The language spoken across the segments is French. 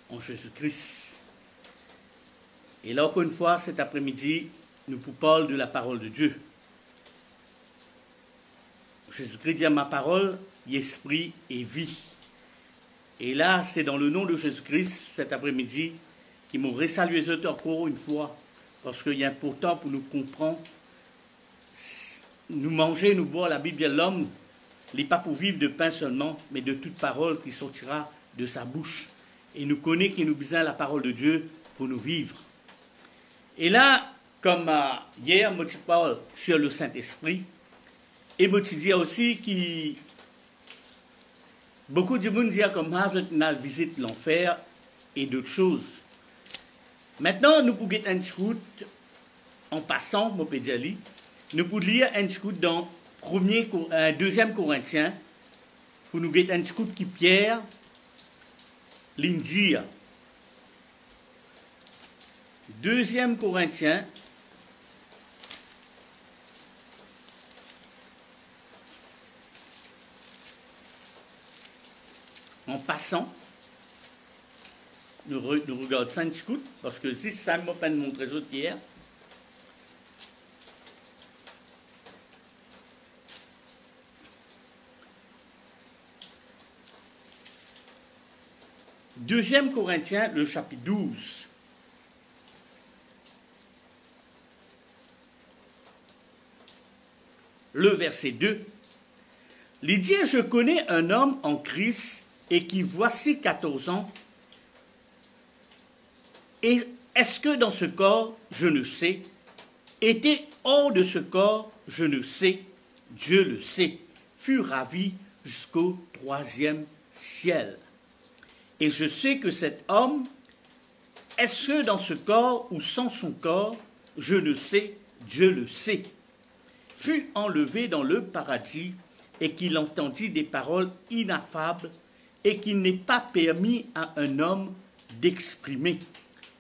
en Jésus-Christ. Et là, encore une fois, cet après-midi, nous vous parlons de la parole de Dieu. Jésus-Christ dit à ma parole, esprit et vie. Et là, c'est dans le nom de Jésus-Christ, cet après-midi, qui m'aurait salué encore une fois, parce qu'il est important pour nous comprendre, nous manger, nous boire, la Bible dit l'homme, il n'est pas pour vivre de pain seulement, mais de toute parole qui sortira de sa bouche. Et nous connaissons qu'il nous besoin la parole de Dieu pour nous vivre. Et là, comme hier, moi je parle sur le Saint-Esprit, et moi je dis aussi que beaucoup de monde disent comme je visite l'enfer et d'autres choses. Maintenant, nous pouvons un scout en passant, mon pédiali, nous pouvons lire un scout dans 2 Corinthiens, pour nous get un scout qui Pierre, l'India. 2 Corinthiens, en passant, nous regardons 5 scouts, parce que si ça m'a pas montré ça hier, Deuxième Corinthiens, le chapitre 12. Le verset 2. Il dit, je connais un homme en Christ et qui voici 14 ans. Et est-ce que dans ce corps, je ne sais, était hors de ce corps, je ne sais, Dieu le sait, fut ravi jusqu'au 3e ciel. Et je sais que cet homme, est-ce que dans ce corps ou sans son corps, je ne sais, Dieu le sait, fut enlevé dans le paradis et qu'il entendit des paroles ineffables et qu'il n'est pas permis à un homme d'exprimer.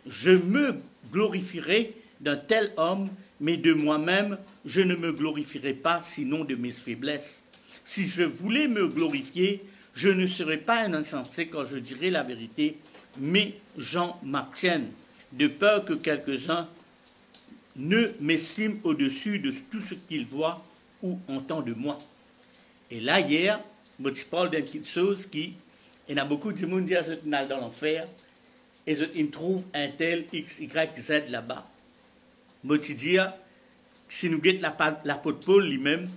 Je me glorifierai d'un tel homme, mais de moi-même, je ne me glorifierai pas sinon de mes faiblesses. Si je voulais me glorifier, je ne serai pas un insensé quand je dirai la vérité, mais j'en m'abstienne, de peur que quelques-uns ne m'estiment au-dessus de tout ce qu'ils voient ou entendent de moi. Et là, hier, je parle d'une petite chose qui, il y a beaucoup de monde qui disent dans l'enfer, et ils trouvent un tel X, Y, Z là-bas. Je dis, si nous guettons l'apôtre Paul lui-même,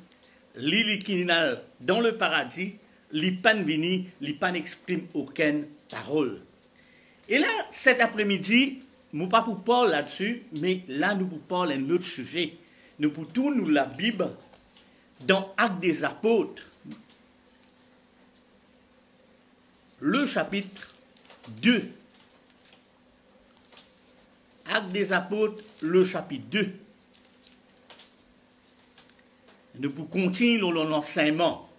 l'ilikinal dans le paradis, l'Ipan vini, l'Ipan n'exprime aucune parole. Et là, cet après-midi, nous ne pas pour parler là-dessus, mais là, nous pour parler d'un autre sujet. Nous pour tourner la Bible dans Actes des Apôtres, le chapitre 2. Actes des Apôtres, le chapitre 2. Nous pour continuer l'enseignement.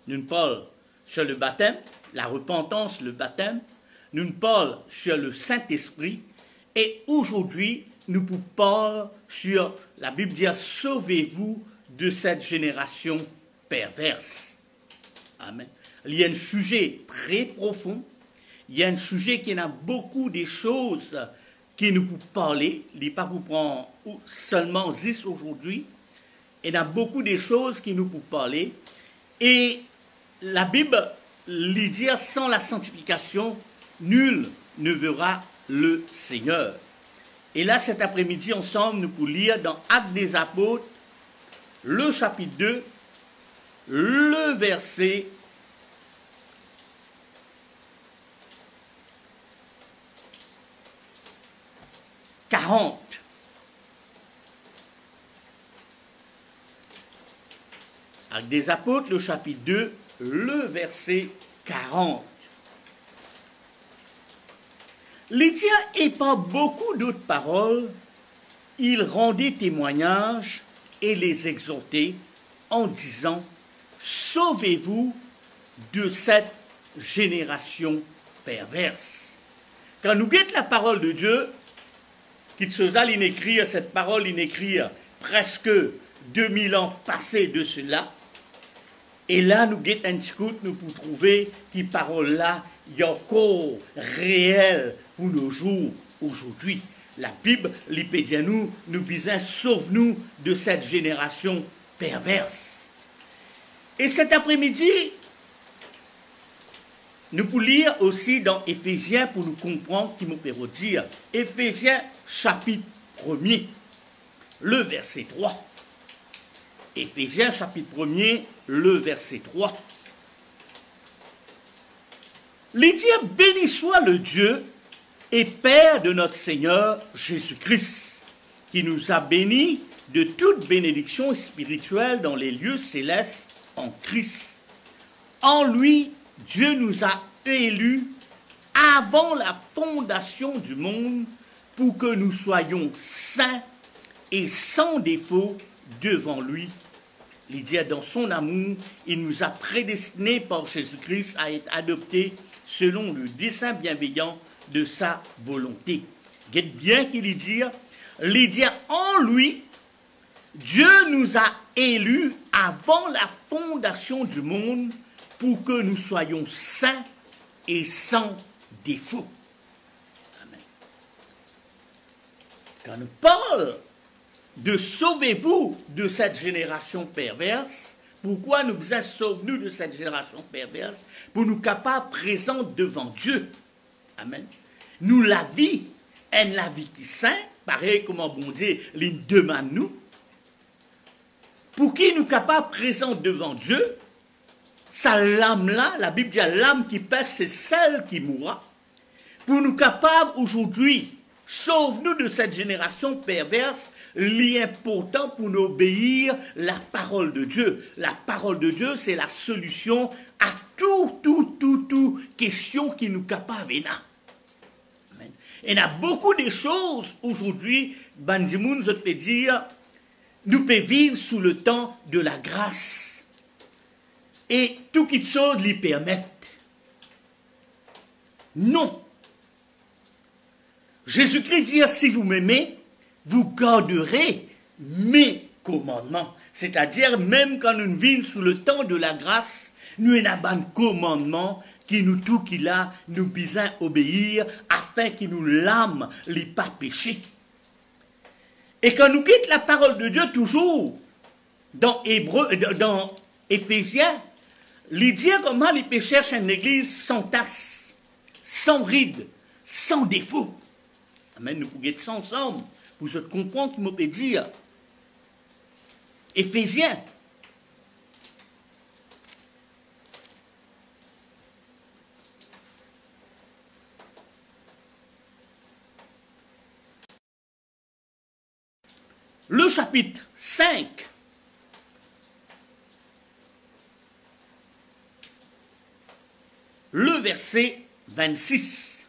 Nous parlons sur le baptême, la repentance, le baptême. Nous parlons sur le Saint-Esprit. Et aujourd'hui, nous parlons sur, la Bible dit, sauvez-vous de cette génération perverse. Amen. Il y a un sujet très profond. Il y a un sujet qui a beaucoup de choses qui nous peut parler. Il n'est pas pour prendre seulement 10 aujourd'hui. Il y a beaucoup de choses qui nous peut parler. Et la Bible lui dit, sans la sanctification, nul ne verra le Seigneur. Et là, cet après-midi, ensemble, nous pouvons lire dans Actes des Apôtres, le chapitre 2, le verset 40. Actes des Apôtres, le chapitre 2, le verset 40. Lydia, et par beaucoup d'autres paroles, il rendait témoignage et les exhortait en disant, sauvez-vous de cette génération perverse. Quand nous guettons la parole de Dieu, qu'il se a l'inécrire, cette parole l'inécrire presque 2000 ans passés de cela, et là nous guettons un scout, nous pouvons trouver qui parole là, il y a encore réel pour nos jours aujourd'hui. La Bible, l'Ipédia nous disait, sauve-nous de cette génération perverse. Et cet après-midi, nous pouvons lire aussi dans Éphésiens pour nous comprendre qui me peut dire. Éphésiens chapitre 1er, le verset 3. Éphésiens chapitre 1er, le verset 3. Il dit, béni soit le Dieu et Père de notre Seigneur Jésus-Christ, qui nous a bénis de toute bénédiction spirituelle dans les lieux célestes en Christ. En lui, Dieu nous a élus avant la fondation du monde pour que nous soyons saints et sans défaut devant lui. Il dit, dans son amour, il nous a prédestinés par Jésus-Christ à être adoptés selon le dessein bienveillant de sa volonté. Guette bien qu'il dit, en lui, Dieu nous a élus avant la fondation du monde pour que nous soyons saints et sans défaut. Amen. Quand nous parlons de sauvez-vous de cette génération perverse, pourquoi nous disons sauve-nous de cette génération perverse? Pour nous capables présents devant Dieu. Amen. Nous la vie, la vie qui saint, pareil comme bon Dieu, il demande nous. Pour qui nous capables présents devant Dieu, sa lame-là, la Bible dit l'âme qui pèse, c'est celle qui mourra. Pour nous capables aujourd'hui, sauve-nous de cette génération perverse, l'important pour nous obéir la parole de Dieu. La parole de Dieu, c'est la solution à tout question qui nous capable. Amen. Il y a beaucoup de choses aujourd'hui, Bandimoun, je peux dire, nous pouvons vivre sous le temps de la grâce. Et tout qui chose lui permettent. Non. Jésus-Christ dit, si vous m'aimez, vous garderez mes commandements. C'est-à-dire, même quand nous vivons sous le temps de la grâce, nous avons un commandement qui nous tout qu'il a, nous besoin obéir, afin qu'il nous l'âme, les pas péché. Et quand nous quittons la parole de Dieu, toujours, dans Éphésiens, il dit comment les péchés cherchent une église sans tasse, sans ride, sans défaut. Amen, nous pouvons être ensemble pour se comprendre qu'il me peut dire. Éphésiens. Le chapitre 5. Le verset 26.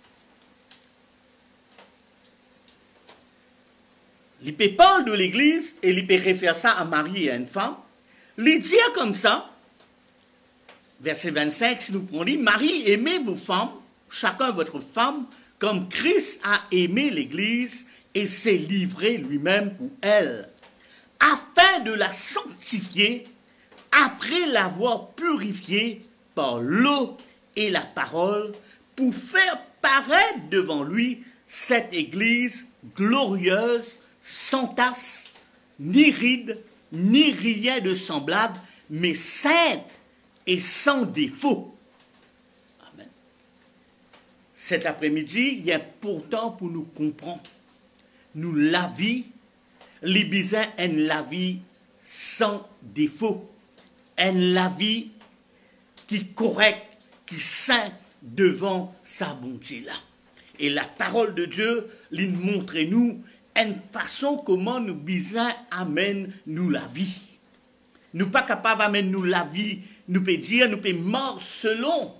Il peut parler de l'église et il peut référer ça à Marie et à une femme. Il dit comme ça, verset 25, si nous prenons, Marie, aimez vos femmes, chacun votre femme, comme Christ a aimé l'église et s'est livré lui-même pour elle, afin de la sanctifier, après l'avoir purifiée par l'eau et la parole, pour faire paraître devant lui cette église glorieuse, sans tasse, ni ride, ni rien de semblable, mais sainte et sans défaut. Amen. Cet après-midi, il est important pour nous comprendre. Nous la vie, les bisins en la vie sans défaut. En la vie qui est correcte, qui est sainte devant sa bonté là. Et la parole de Dieu, il montre nous une façon comment nous bisins amène nous la vie. Nous pas capables d'amener nous la vie, nous peut dire, nous peut mort selon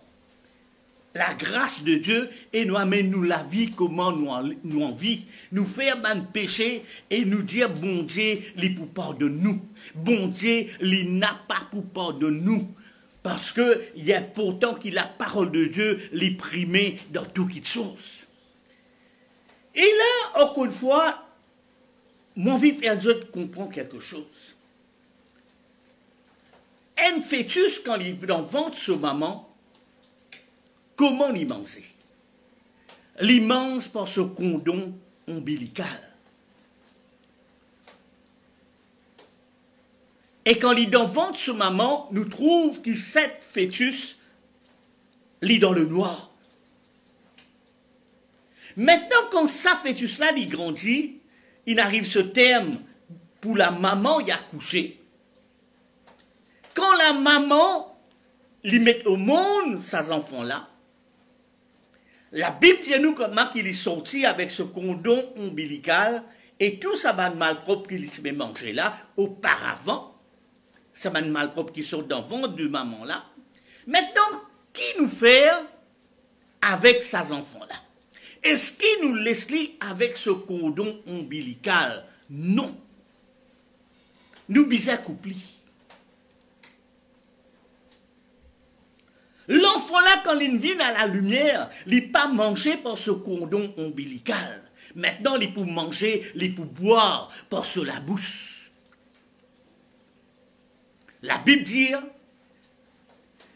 la grâce de Dieu et nous amène nous la vie comment nous en vit. Nous faire un péché et nous dire bon Dieu, il pour pardonner nous. Bon Dieu, il n'a pas pour pardonner nous. Parce que il y a pourtant que la parole de Dieu les primée dans toutes choses. Et là, encore une fois, mon vie fait de comprendre quelque chose. Un fœtus, quand il est dans le ventre de sa maman, Comment l'y manger? L'y mange par ce cordon ombilical. Et quand il dans ventre sur maman, nous trouve que cet fœtus lit dans le noir. Maintenant, quand ça fœtus-là, il grandit, il arrive ce terme pour la maman y accoucher. Quand la maman lui met au monde ces enfants-là, la Bible dit à nous comment qu'il est sorti avec ce cordon ombilical et tout ça va de malpropre qu'il se manger là, auparavant, ça va de malpropre qui sort dans le ventre de maman-là. Maintenant, qui nous fait avec ces enfants-là? Est-ce qu'il nous laisse avec ce cordon ombilical? Non. Nous bisons couplés. L'enfant là, quand il vient à la lumière, il n'est pas mangé par ce cordon ombilical. Maintenant, il peut manger, il peut boire par sur la bouche. La Bible dit,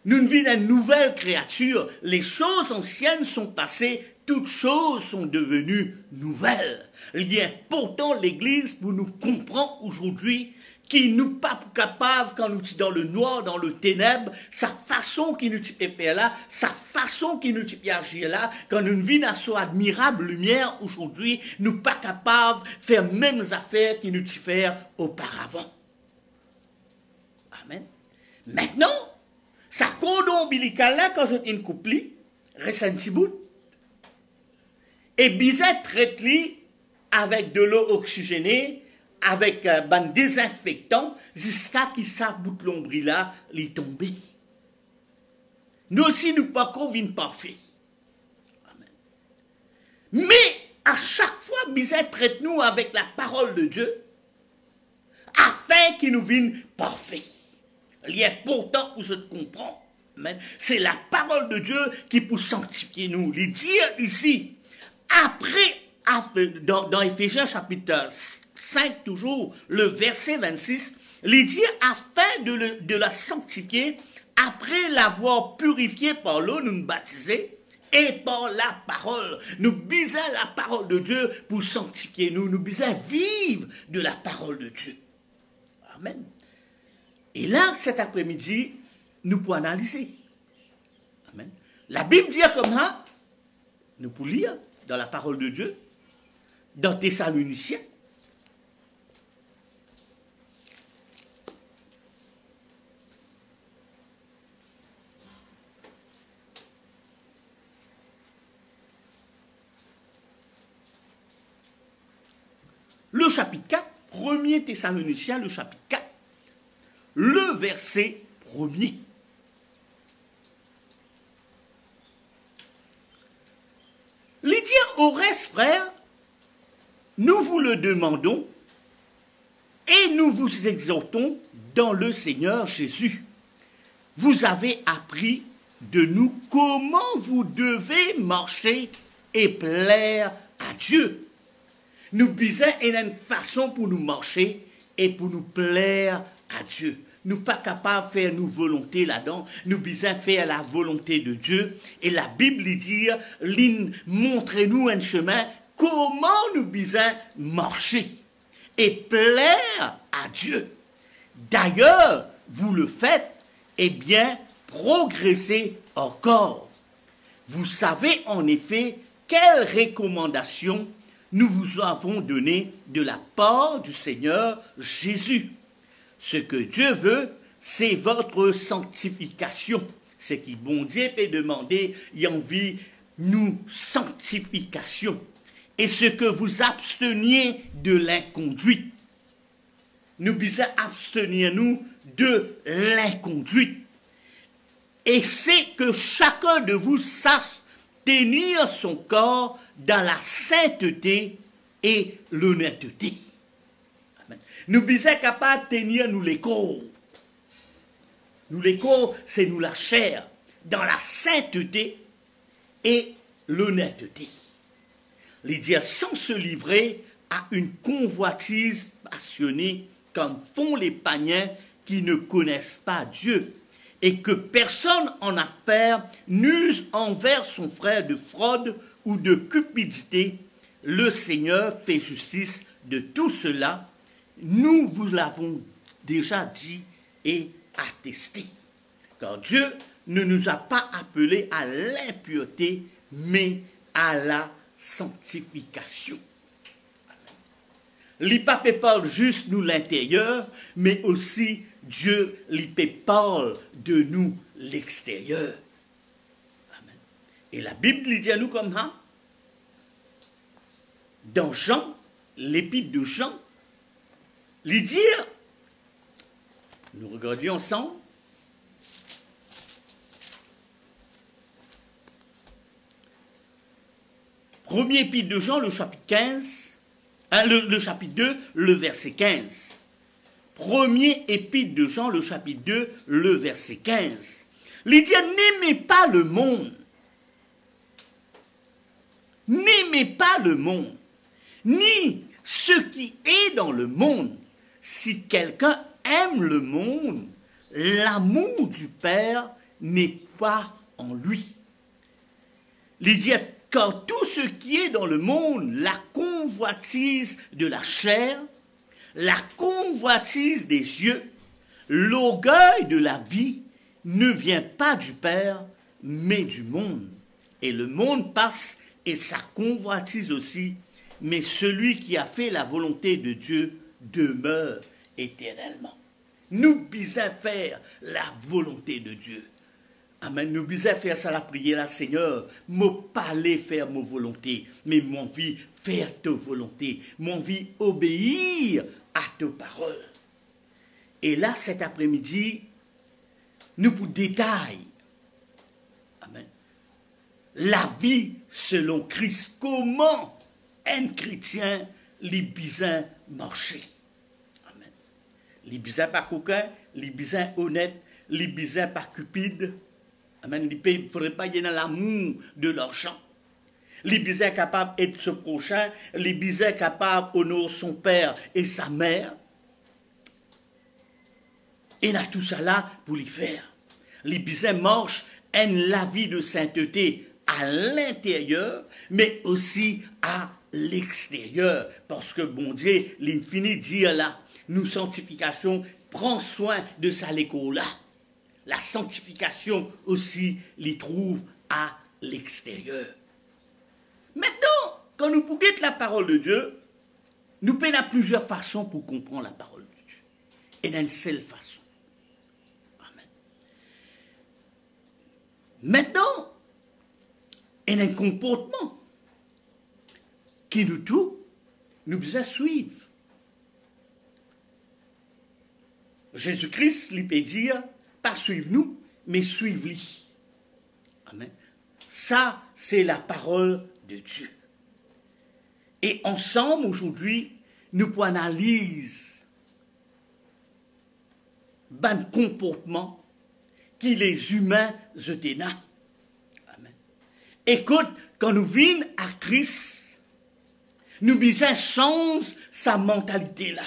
nous vivons une nouvelle créature. Les choses anciennes sont passées, toutes choses sont devenues nouvelles. Il y a pourtant l'Église pour nous comprendre aujourd'hui qui nous pas capable quand nous sommes dans le noir, dans le ténèbre, sa façon qui nous peut faire là, sa façon qui nous peut agir là, quand nous vivons à son admirable lumière aujourd'hui, nous pas capables de faire les mêmes affaires qui nous faire auparavant. Amen. Maintenant, sa cordon ombilical là, quand je une couple, reste un petit bout, et bizarre traite-li avec de l'eau oxygénée, avec un désinfectant, jusqu'à qui ça bout de l'ombre là, il tombé. Nous aussi, nous pas qu'on vienne parfait. Amen. Mais, à chaque fois, bizarre traite-nous avec la parole de Dieu, afin qu'il nous vienne parfait. Il y a pourtant où je te comprends. Amen. C'est la parole de Dieu qui peut sanctifier nous. Il dit ici, après, dans Éphésiens chapitre 5 toujours, le verset 26, il dit afin de la sanctifier, après l'avoir purifié par l'eau, nous nous baptiser, et par la parole. Nous bisons la parole de Dieu pour sanctifier nous. Nous bisons vivre de la parole de Dieu. Amen. Et là, cet après-midi, nous pouvons analyser. Amen. La Bible dit comme ça, nous pouvons lire dans la parole de Dieu, dans Thessaloniciens. Le chapitre 4, 1er Thessaloniciens, le chapitre 4, le verset 1er. Il dit au reste, frères, nous vous le demandons et nous vous exhortons dans le Seigneur Jésus. Vous avez appris de nous comment vous devez marcher et plaire à Dieu. Nous bisons une façon pour nous marcher et pour nous plaire à Dieu. Nous pas capables de faire nos volontés là-dedans. Nous bisons faire la volonté de Dieu. Et la Bible dit, montrez-nous un chemin, comment nous bisons marcher et plaire à Dieu. D'ailleurs, vous le faites, eh bien, progressez encore. Vous savez en effet quelles recommandations nous vous avons données de la part du Seigneur Jésus. Ce que Dieu veut, c'est votre sanctification. Ce qui bon Dieu peut demander, il envie nous sanctification. Et ce que vous absteniez de l'inconduite. Nous devons abstenir nous de l'inconduite. Et c'est que chacun de vous sache tenir son corps dans la sainteté et l'honnêteté. Amen. Nous sommes capables de tenir nous les corps. Nous les corps, c'est nous la chair, dans la sainteté et l'honnêteté. Les dire sans se livrer à une convoitise passionnée comme font les païens qui ne connaissent pas Dieu, et que personne en affaire n'use envers son frère de fraude ou de cupidité. Le Seigneur fait justice de tout cela. Nous vous l'avons déjà dit et attesté. Car Dieu ne nous a pas appelés à l'impureté, mais à la sanctification. Li pa pe parle juste nous l'intérieur, mais aussi Dieu li pe parle de nous l'extérieur. Amen. Et la Bible lui dit à nous comme ça, dans Jean, l'épître de Jean, lui dire, nous regardions ensemble, premier épître de Jean, le chapitre 15, le chapitre 2, le verset 15. Premier épître de Jean, le chapitre 2, le verset 15. Il dit, n'aimez pas le monde. N'aimez pas le monde, ni ce qui est dans le monde. Si quelqu'un aime le monde, l'amour du Père n'est pas en lui. Il dit, car tout ce qui est dans le monde, la convoitise de la chair, la convoitise des yeux, l'orgueil de la vie, ne vient pas du Père, mais du monde. Et le monde passe et sa convoitise aussi, mais celui qui a fait la volonté de Dieu demeure éternellement. Nous bisons faire la volonté de Dieu. Amen. Nous bisons faire ça la prière, là, Seigneur. Moi parler faire ma volonté, mais mon vie faire ta volonté. Mon vie obéir à ta parole. Et là, cet après-midi, nous pour détail. Amen. La vie selon Christ. Comment un chrétien les bisins marcher. Amen. Les bisins pas coquins, les bisins honnêtes, les bisins pas cupides. Amen. Il ne faudrait pas y avoir l'amour de l'argent. Les bisins capables d'être ce prochain, les bisins capables d'honorer son père et sa mère. Et là, tout ça là pour les faire. Les bisins marchent la vie de sainteté à l'intérieur, mais aussi à l'extérieur. Parce que bon Dieu, l'infini dit là, nous sanctification, prend soin de ça l'école là. La sanctification aussi les trouve à l'extérieur. Maintenant, quand nous pouvons la parole de Dieu, nous pouvons plusieurs façons pour comprendre la parole de Dieu. Et d'une seule façon. Amen. Maintenant, il y a un comportement qui nous tout, nous besoin suivre. Jésus-Christ, il peut dire, pas suivre-nous, mais suivre-lui. Amen. Ça, c'est la parole de Dieu. Et ensemble, aujourd'hui, nous pouvons analyser un comportement qui les humains étaient là. Amen. Écoute, quand nous venons à Christ, nous devons changer sa mentalité là.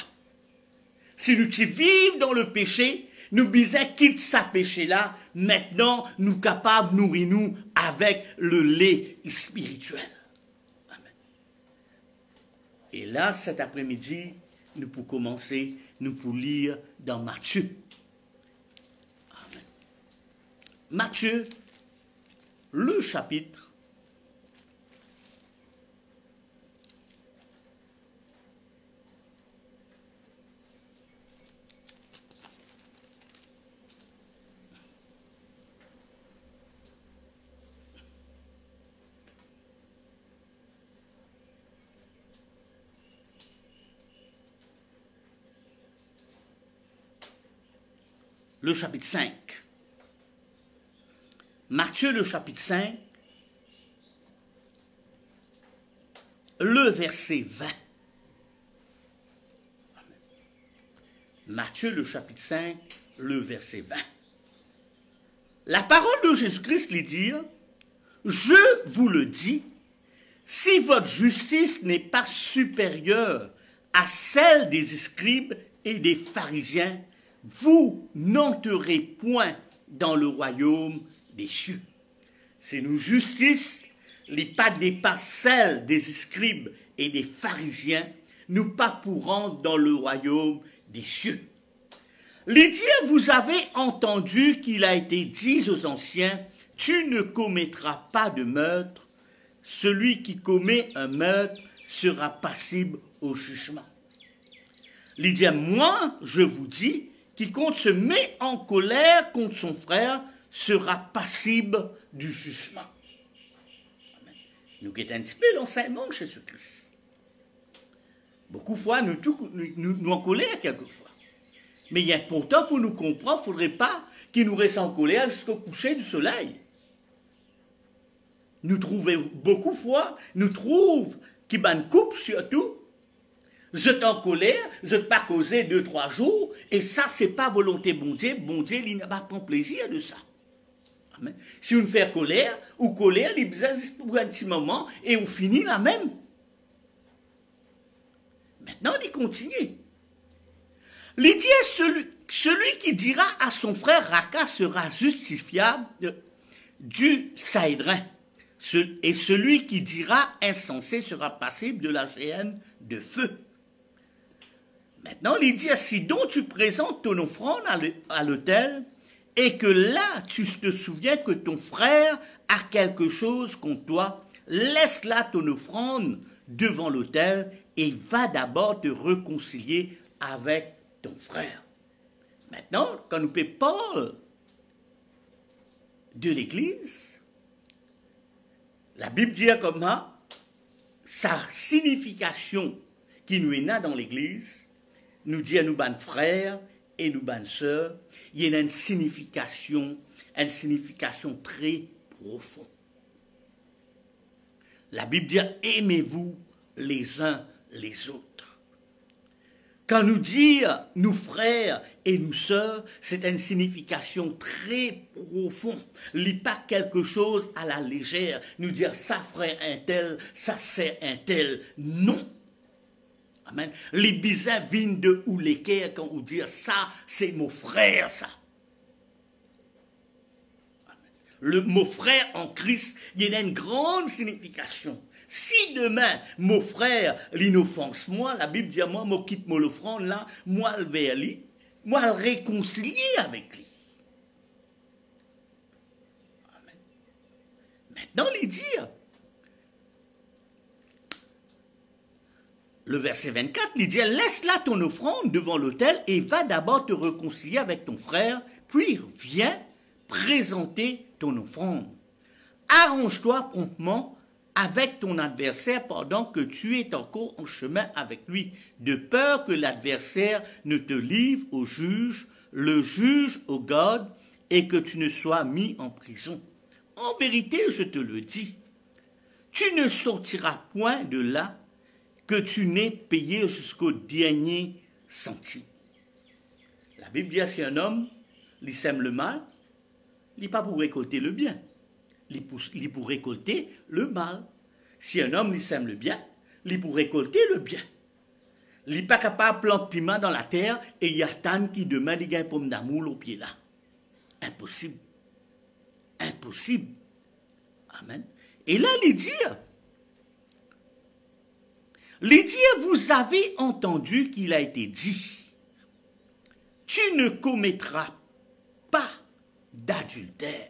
Si nous vivons dans le péché, nous devons quitter sa péché là. Maintenant, nous sommes capables de nourrir nous avec le lait spirituel. Amen. Et là, cet après-midi, nous pouvons commencer, nous pouvons lire dans Matthieu. Amen. Matthieu, le chapitre le chapitre 5. Matthieu, le chapitre 5, le verset 20. Matthieu, le chapitre 5, le verset 20. La parole de Jésus-Christ lui dit, « Je vous le dis, si votre justice n'est pas supérieure à celle des scribes et des pharisiens, vous n'entrerez point dans le royaume des cieux. C'est nos justices, les pas dépassent celles des scribes et des pharisiens, nous pas pourrons dans le royaume des cieux. Les dieux, vous avez entendu qu'il a été dit aux anciens, tu ne commettras pas de meurtre, celui qui commet un meurtre sera passible au jugement. Les dieux, moi, je vous dis, quiconque se met en colère contre son frère sera passible du jugement. Amen. Nous guettons un petit peu l'enseignement de Jésus-Christ. Beaucoup de fois, nous en colère quelquefois. Mais il est important pour nous comprendre, il ne faudrait pas qu'il nous reste en colère jusqu'au coucher du soleil. Nous trouvons beaucoup de fois, nous trouvons qu'il y a une coupe surtout. Je suis en colère, je ne pas causer 2-3 jours, et ça, ce n'est pas volonté bon Dieu, il n'a pas prendre plaisir de ça. Amen. Si on fait colère, il besoin pour un petit moment, et on finit la même. Maintenant, il continue. Il dit, celui qui dira à son frère Raka sera justifiable du Saïdrin, et celui qui dira insensé sera passible de la géhenne de feu. Maintenant, il dit, si donc tu présentes ton offrande à l'autel, et que là, tu te souviens que ton frère a quelque chose contre toi, laisse là ton offrande devant l'autel, et va d'abord te réconcilier avec ton frère. Maintenant, quand nous parlons de l'Église, la Bible dit comme ça, sa signification qui nous est née dans l'Église, nous dit à nous, ban frères et nous, ban sœurs, il y a une signification très profonde. La Bible dit, aimez-vous les uns les autres. Quand nous dire nous frères et nous sœurs, c'est une signification très profonde. Lis pas quelque chose à la légère, nous dire ça frère un tel, ça c'est un tel. Non. Amen. Les bisins viennent de où les cœurs quand on dit ça, c'est mon frère ça. Amen. Le mot frère en Christ, il y a une grande signification. Si demain, mon frère, l'inoffense, moi, la Bible dit à moi, moi quitte mon offrande là, moi le vers lui, moi le réconcilier avec lui. Amen. Maintenant, il dit, le verset 24, il dit, laisse là ton offrande devant l'autel et va d'abord te réconcilier avec ton frère, puis viens présenter ton offrande. Arrange-toi promptement avec ton adversaire pendant que tu es encore en chemin avec lui, de peur que l'adversaire ne te livre au juge, le juge au garde, et que tu ne sois mis en prison. En vérité, je te le dis, tu ne sortiras point de là que tu n'aies payé jusqu'au dernier centime. La Bible dit, si un homme, il sème le mal, il n'est pas pour récolter le bien. Il est pour récolter le mal. Si un homme il sème le bien, il est pour récolter le bien. Il n'est pas capable de planter piment dans la terre et il y a tant qui demain il gagne pomme d'amour au pied là. Impossible. Impossible. Amen. Et là, il dit, vous avez entendu qu'il a été dit, tu ne commettras pas d'adultère.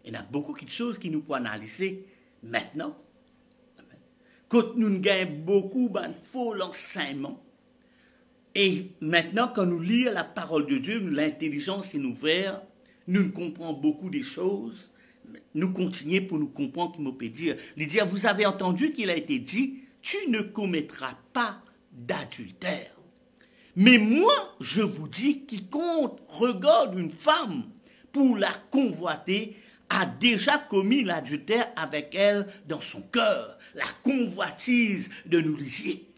Il y a beaucoup de choses qui nous peuvent analyser maintenant. Quand nous gagnons beaucoup de faux enseignements, et maintenant quand nous lisons la parole de Dieu, l'intelligence est ouverte, nous comprenons beaucoup des choses, nous continuons pour nous comprendre qu'il peut dire. Il dit, vous avez entendu qu'il a été dit, tu ne commettras pas d'adultère. Mais moi, je vous dis, quiconque regarde une femme pour la convoiter, a déjà commis l'adultère avec elle dans son cœur, la convoitise de nous lisier.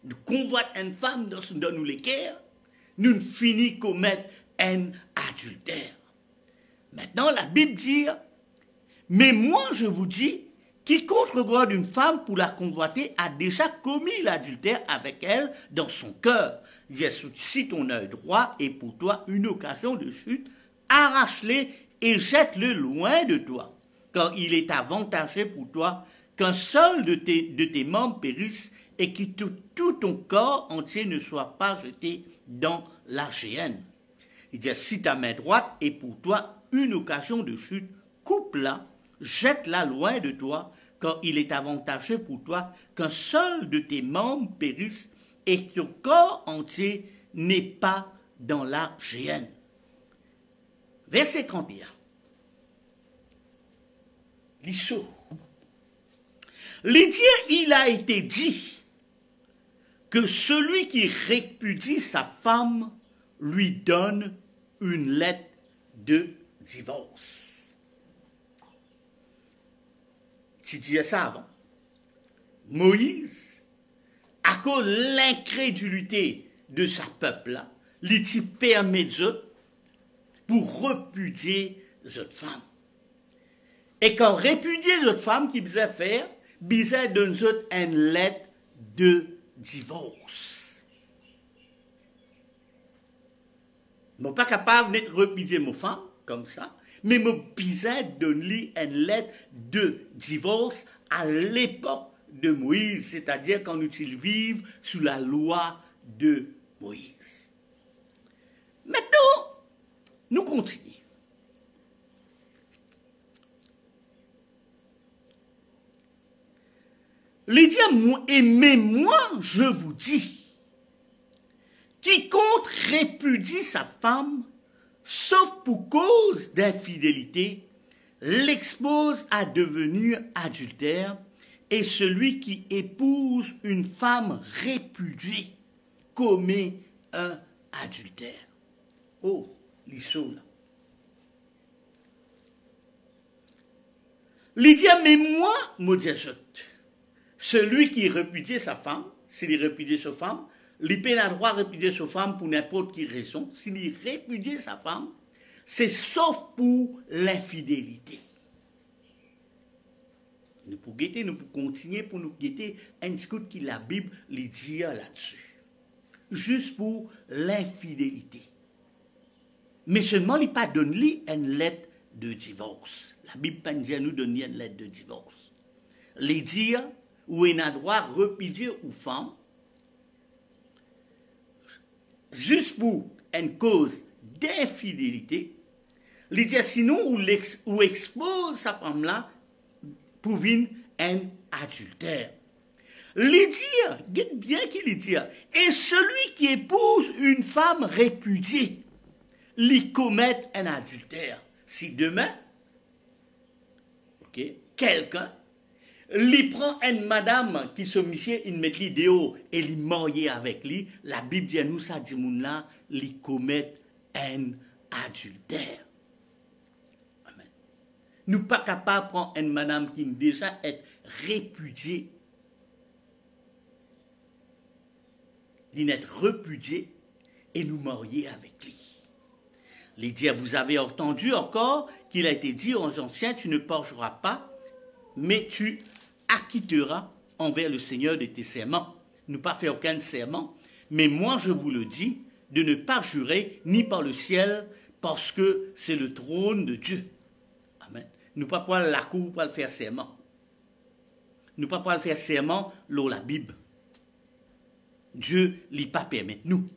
Nous convoitons une femme dans nous les cœurs, nous finissons commettre un adultère. Maintenant, la Bible dit, mais moi je vous dis, quiconque regarde une femme pour la convoiter a déjà commis l'adultère avec elle dans son cœur. Il dit, si ton œil droit est pour toi une occasion de chute, arrache-le et jette-le loin de toi, car il est avantageux pour toi qu'un seul de tes membres périsse et que tout ton corps entier ne soit pas jeté dans la géhenne. Il dit, si ta main droite est pour toi une occasion de chute, coupe-la, jette-la loin de toi, car il est avantageux pour toi qu'un seul de tes membres périsse et que ton corps entier n'est pas dans la géhenne. Verset 31. L'issue. Il a été dit que celui qui répudie sa femme lui donne une lettre de divorce. Tu disais ça avant. Moïse, à cause de l'incrédulité de sa peuple-là, il permet pour repudier cette femme. Et quand répudier cette femme, qu'il faisait faire, il donne une lettre de divorce. Je ne suis pas capable de repudier ma femme comme ça, mais je suis donner une lettre de divorce à l'époque de Moïse, c'est-à-dire quand nous vivons sous la loi de Moïse. Maintenant, nous continuons. Mais moi, je vous dis, quiconque répudie sa femme, sauf pour cause d'infidélité, l'expose à devenir adultère, et celui qui épouse une femme répudiée commet un adultère. Oh, l'issue là. Mais moi, celui qui répudie sa femme, s'il répudie sa femme, il peut avoir droit à répudier sa femme pour n'importe quelle raison. S'il répudie sa femme, c'est sauf pour l'infidélité. Nous pouvons guetter, nous pouvons continuer pour nous guetter un discours qui la Bible les dit là-dessus. Juste pour l'infidélité. Mais seulement, il n'a pas donné une lettre de divorce. La Bible ne dit nous donner une lettre de divorce. Les dire où il a droit à repudier aux femmes, juste pour une cause d'infidélité, il dit sinon ou expose sa femme-là pour venir un adultère. Il dit, dites bien qu'il dit, et celui qui épouse une femme répudiée, lui commet un adultère. Si demain, quelqu'un, lui prend une madame qui se monsieur, il met l'idéo et lui marié avec lui, la Bible dit à nous, ça dit là, lui commet un adultère. Amen. Nous pas capables de prendre une madame qui déjà est répudiée, d'être répudiée et nous marier avec lui. Les dire, vous avez entendu encore qu'il a été dit aux anciens, tu ne porgeras pas, mais tu acquitteras envers le Seigneur de tes serments. Ne pas faire aucun serment, mais moi je vous le dis, de ne pas jurer ni par le ciel, parce que c'est le trône de Dieu. Amen. Nous pas pouvoir la cour pour le faire serment. Nous pas pouvoir le faire serment dans la Bible. Dieu ne pas permettre nous.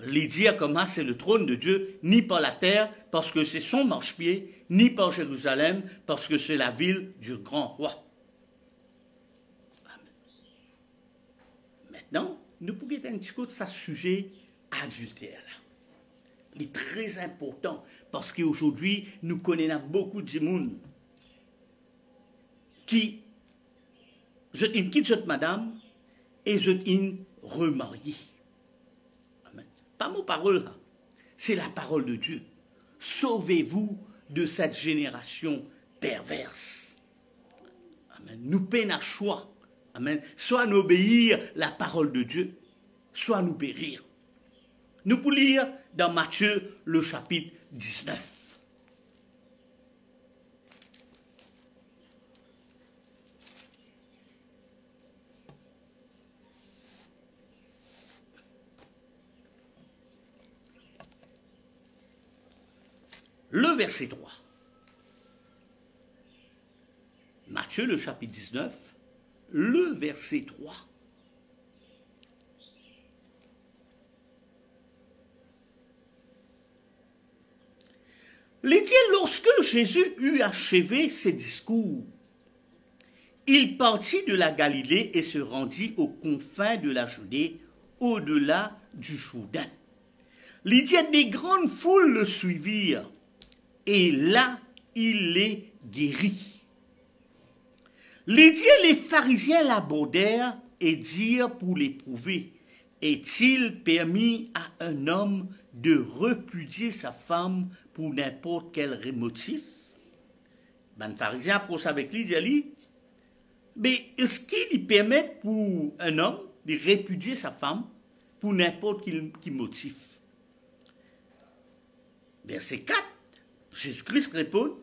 Les dire comment c'est le trône de Dieu, ni par la terre, parce que c'est son marchepied, ni par Jérusalem, parce que c'est la ville du grand roi. Amen. Maintenant, nous pouvons un petit peu de ce sujet adultère. Il est très important, parce qu'aujourd'hui, nous connaissons beaucoup de monde qui quitte cette madame et je remarié. Pas mon parole, c'est la parole de Dieu. Sauvez-vous de cette génération perverse. Amen. Nous peine à choix. Amen. Soit nous obéir la parole de Dieu, soit nous périr. Nous pouvons lire dans Matthieu le chapitre 19. Le verset 3. Matthieu, le chapitre 19, le verset 3. Il dit, lorsque Jésus eut achevé ses discours, il partit de la Galilée et se rendit aux confins de la Judée, au-delà du Jourdain. Il dit, des grandes foules le suivirent, et là, il les guérit. Il dit, les pharisiens l'abordèrent et dirent pour l'éprouver, est-il permis à un homme de repudier sa femme pour n'importe quel motif? Ben, le pharisien approche avec lui, dit, mais est-ce qu'il permet pour un homme de répudier sa femme pour n'importe quel motif? Verset 4, Jésus-Christ répond,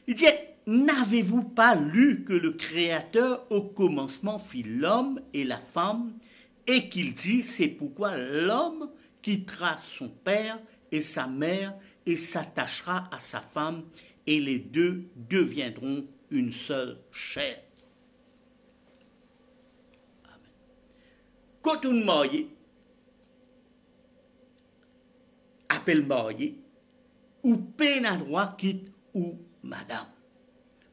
il dit, n'avez-vous pas lu que le Créateur au commencement fit l'homme et la femme, et qu'il dit, c'est pourquoi l'homme quittera son père et sa mère et s'attachera à sa femme, et les deux deviendront une seule chair. Amen. Quand on marie, appelle marié, ou peine à droit quitte ou madame.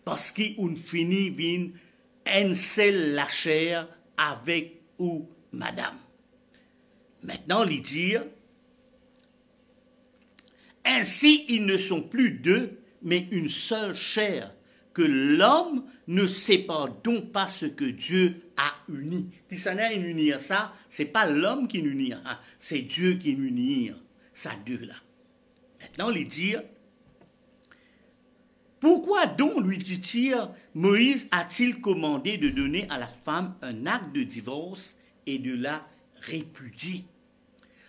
Parce qu'on finit vin un seul la chair avec ou madame. Maintenant, il dit, ainsi ils ne sont plus deux, mais une seule chair, que l'homme ne sépare donc pas ce que Dieu a uni. Si ça n'est unir ça, c'est pas l'homme qui unit, hein, c'est Dieu qui unit ça deux là. Maintenant, il dit, pourquoi donc, lui dit-il, Moïse a-t-il commandé de donner à la femme un acte de divorce et de la répudier?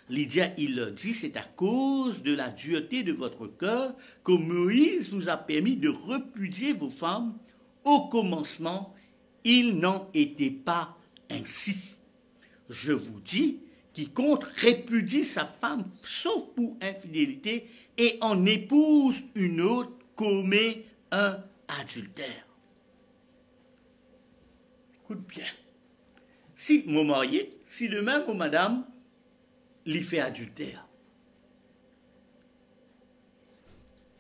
Lydia, il leur dit, c'est à cause de la dureté de votre cœur que Moïse vous a permis de repudier vos femmes. Au commencement, il n'en était pas ainsi. Je vous dis, quiconque répudie sa femme, sauf pour infidélité, et en épouse une autre, commet un adultère. Écoute bien. Si mon marié, si le même ou madame, lui fait adultère,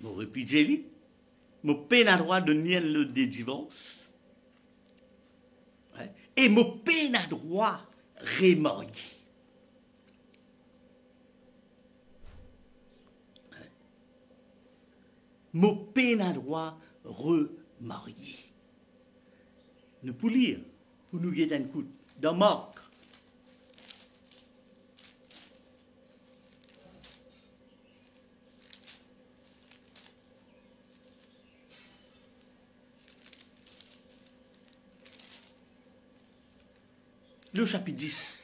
mon répudier lui, mon peine à droit de nier le divorce, et mon peine à droit remarier. Mon peine à droit remarié. Nous pouvons lire, pour nous guetter un coup, dans Marc. Le chapitre 10.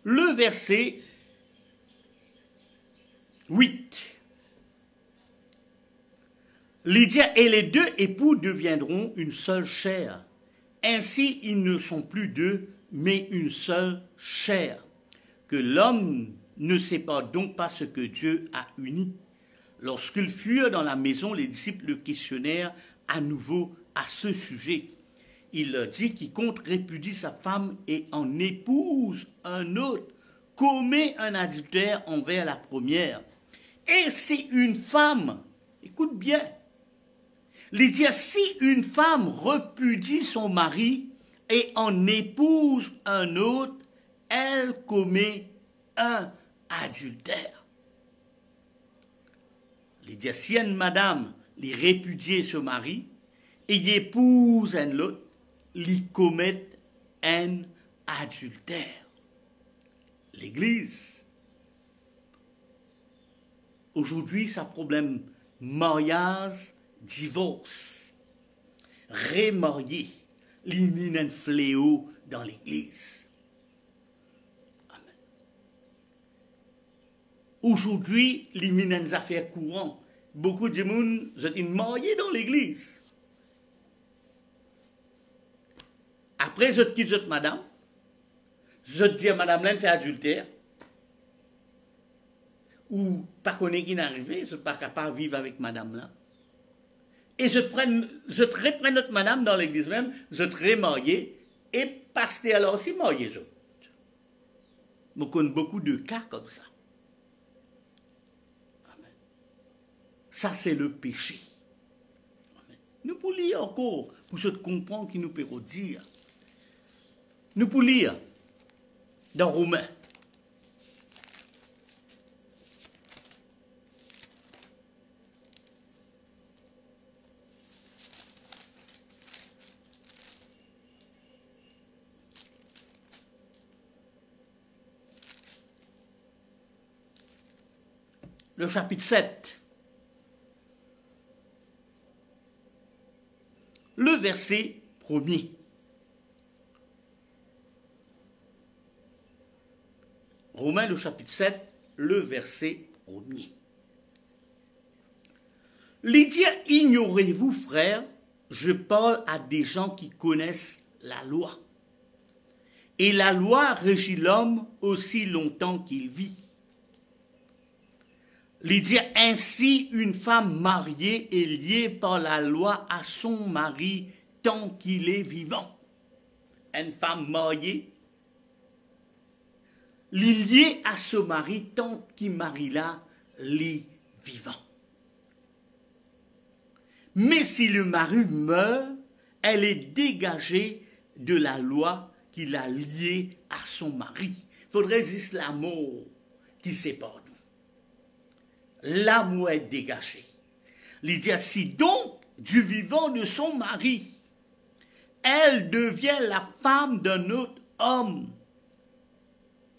Le verset 8. Lydia et les deux époux deviendront une seule chair. Ainsi, ils ne sont plus deux, mais une seule chair. Que l'homme ne sépare donc pas ce que Dieu a uni. Lorsqu'ils furent dans la maison, les disciples le questionnèrent à nouveau à ce sujet. Il leur dit, quiconque répudie sa femme et en épouse un autre, commet un adultère envers la première. Et si une femme, écoute bien, il dit, si une femme repudie son mari et en épouse un autre, elle commet un adultère. Il dit, si une madame lui répudie son mari et épouse un autre, lui commet un adultère. L'Église, aujourd'hui, ça problème mariage, divorce, remarié, il y a un fléau dans l'Église. Amen. Aujourd'hui, il y a des affaires courantes. Beaucoup de gens sont mariés dans l'Église. après je quitte votre madame, je dis à madame là, fait adultère, ou pas connaît qui n'est arrivé, je ne suis pas capable de vivre avec madame là. Et je reprends notre madame dans l'église même, je te marié, et pasteur alors aussi marié. Je connais beaucoup de cas comme ça. Amen. Ça, c'est le péché. Amen. Nous pouvons lire encore, pour se comprendre qui nous peut dire. Nous pouvons lire dans Romains. Le chapitre 7, le verset 1er. Romains, le chapitre 7, le verset 1er. Lydia, ignorez-vous, frères, je parle à des gens qui connaissent la loi. Et la loi régit l'homme aussi longtemps qu'il vit. Lydia, ainsi une femme mariée est liée par la loi à son mari tant qu'il est vivant. Une femme mariée, liée à son mari tant qu'il mari là, l'est vivant. Mais si le mari meurt, elle est dégagée de la loi qui l'a liée à son mari. Il faudrait juste la mort qui sépare. L'amour est dégagé. Lydia, si donc du vivant de son mari, elle devient la femme d'un autre homme.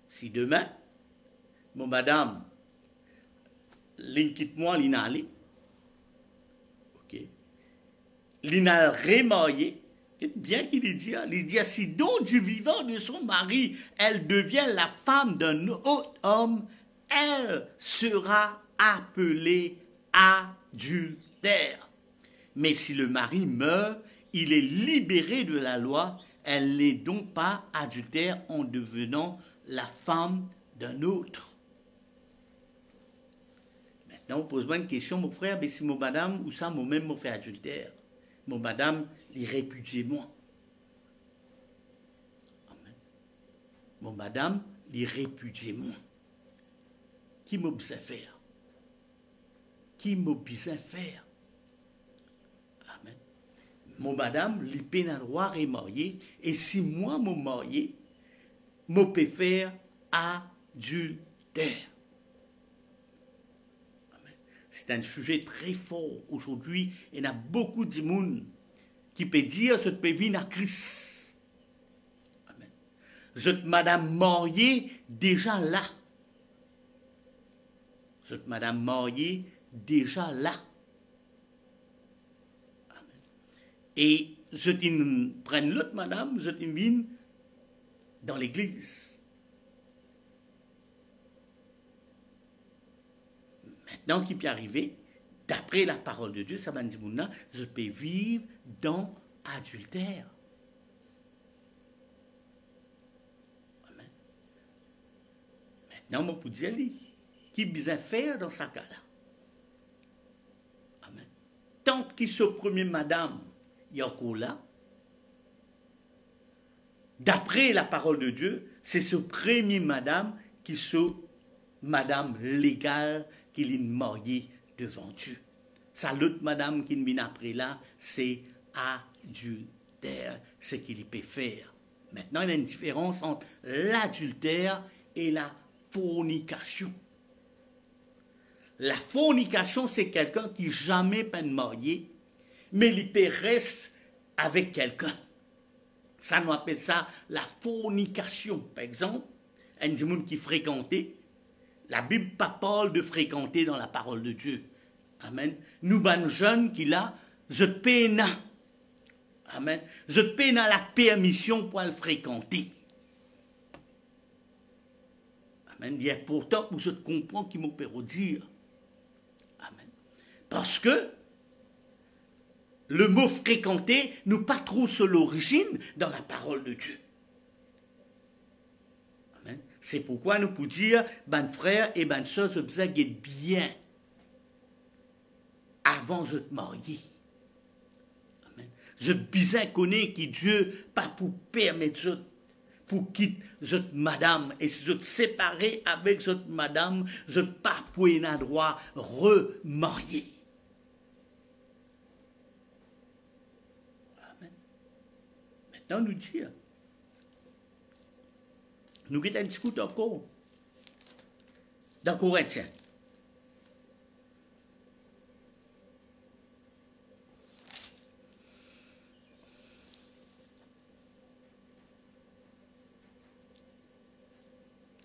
Si demain, mon madame, l'inquiète-moi, l'inale, ok, l'inale remarié, bien qu'il dit, Lydia, si donc du vivant de son mari, elle devient la femme d'un autre homme, elle sera appelée adultère. Mais si le mari meurt, il est libéré de la loi, elle n'est donc pas adultère en devenant la femme d'un autre. Maintenant, on pose-moi une question, mon frère, mais si mon madame ou ça, moi-même, me fait adultère, mon madame, il répudie moi. Amen. Mon madame, il répudie moi. Qui m'a besoin faire? Qui m'a besoin faire? Amen. Mon madame, li pénal droit est marié, et si moi, mon marié, je peux faire adultère. Amen. C'est un sujet très fort aujourd'hui, et il y a beaucoup de monde qui peut dire, je peux vivre à Christ. Amen. Je madame mariée, déjà là. Je madame mariée, déjà là. Amen. Et je prends l'autre madame, je viens dans l'église. Maintenant, qui peut arriver, d'après la parole de Dieu, ça m'a dit, je peux vivre dans adultère. Amen. Maintenant, on peut dire, qui besoin faire dans sa cas-là? Amen. Tant qu'il se premier madame, il y a encore là. D'après la parole de Dieu, c'est ce premier madame qui soit madame légale qu'il est marié devant Dieu. Ça, l'autre madame qui vient après là, c'est adultère, ce qu'il peut faire. Maintenant, il y a une différence entre l'adultère et la fornication. La fornication, c'est quelqu'un qui jamais pas marié, mais il peut rester avec quelqu'un. Ça, nous appelle ça la fornication. Par exemple, un monde qui fréquentait, la Bible pas parle de fréquenter dans la parole de Dieu. Amen. Nous, ban jeunes qui là, je peine. Amen. Je peine la permission pour le fréquenter. Amen. Il y a pourtant pour je comprends qui me peut dire. Amen. Parce que le mot fréquenter, nous pas trop sur l'origine dans la parole de Dieu. Amen. C'est pourquoi nous pouvons dire, ben frère et ben soeur, je vous ai bien avant de te marier. Amen. Je besoin connaître que Dieu pas pour permettre pour quitter cette madame et si je te séparer avec cette madame, je pas pour un droit remarier. Amen. Maintenant nous dire, nous qui discutons encore dans Corinthiens.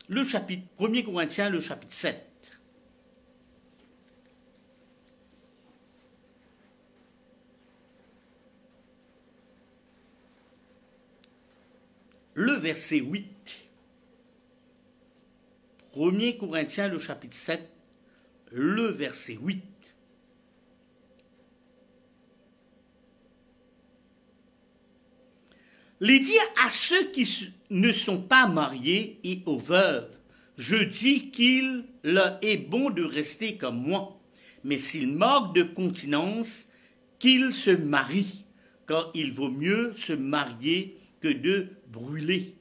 Le chapitre 1 Corinthiens, le chapitre 7. Le verset 8. 1 Corinthiens, le chapitre 7, le verset 8. Les dire à ceux qui ne sont pas mariés et aux veuves, je dis qu'il leur est bon de rester comme moi, mais s'ils manquent de continence, qu'ils se marient, car il vaut mieux se marier que de brûler.